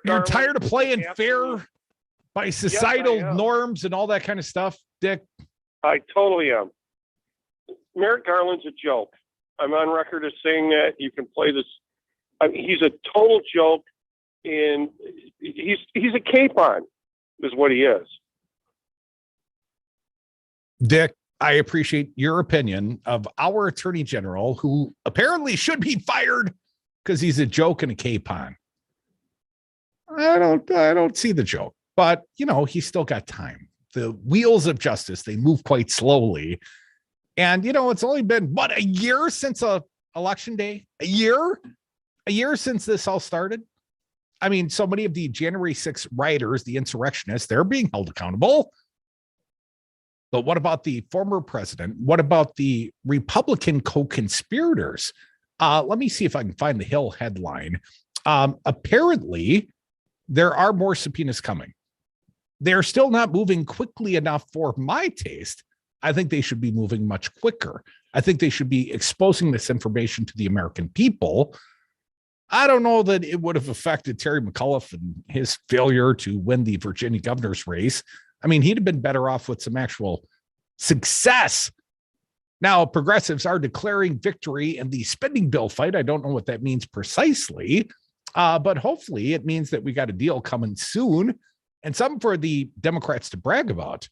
You're tired of playing fair by societal norms and all that kind of stuff, Dick? I totally am. Merrick Garland's a joke. I'm on record as saying that. You can play this. He's a total joke, and he's a capon, is what he is. Dick, I appreciate your opinion of our Attorney General, who apparently should be fired because he's a joke and a capon. I don't see the joke, but he's still got time. The wheels of justice, they move quite slowly. And, it's only been, a year since election day? A year since this all started? I mean, so many of the January 6th rioters, the insurrectionists, they're being held accountable. But what about the former president? What about the Republican co-conspirators? Let me see if I can find the Hill headline. Apparently, there are more subpoenas coming. They're still not moving quickly enough for my taste. I think they should be moving much quicker. I think they should be exposing this information to the American people. I don't know that it would have affected Terry McAuliffe and his failure to win the Virginia governor's race. I mean, he'd have been better off with some actual success. Now, progressives are declaring victory in the spending bill fight. I don't know what that means precisely, but hopefully it means that we got a deal coming soon and something for the Democrats to brag about.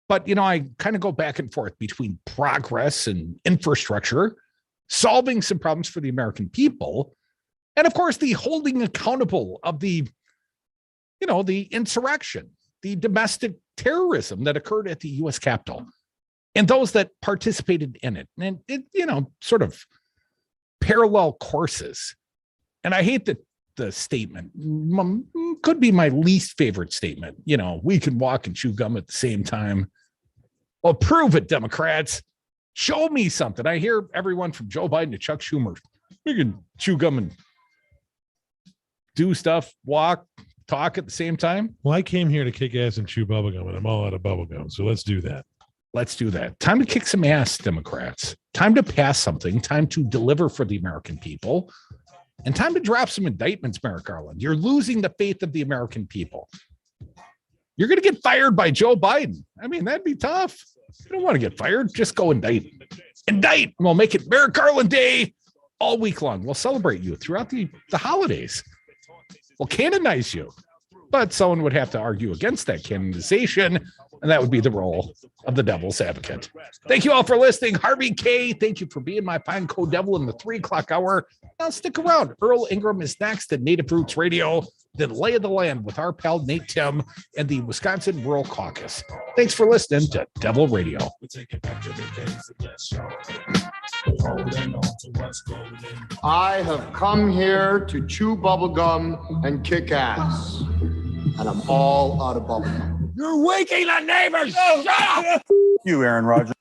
But, I kind of go back and forth between progress and infrastructure, solving some problems for the American people, and, of course, the holding accountable of the insurrection, the domestic terrorism that occurred at the U.S. Capitol, and those that participated in it. And it, sort of parallel courses. And I hate that the statement could be my least favorite statement. We can walk and chew gum at the same time. Well, prove it, Democrats. Show me something. I hear everyone from Joe Biden to Chuck Schumer. We can chew gum and do stuff, walk, talk at the same time. Well, I came here to kick ass and chew bubblegum, and I'm all out of bubblegum. So let's do that. Let's do that. Time to kick some ass, Democrats. Time to pass something. Time to deliver for the American people. And time to drop some indictments, Merrick Garland. You're losing the faith of the American people. You're going to get fired by Joe Biden. I mean, that'd be tough. You don't want to get fired. Just go indict. Indict. We'll make it Merrick Garland Day all week long. We'll celebrate you throughout the holidays. We'll canonize you. But someone would have to argue against that canonization, and that would be the role of the devil's advocate. Thank you all for listening. Harvey Kaye, thank you for being my fine co-devil in the 3:00 hour. Now stick around. Earl Ingram is next at Native Roots Radio, then Lay of the Land with our pal Nate Tim and the Wisconsin Rural Caucus. Thanks for listening to Devil Radio. I have come here to chew bubblegum and kick ass. And I'm all out of bubblegum. You're waking the neighbors. Shut up! You, Aaron Rodgers.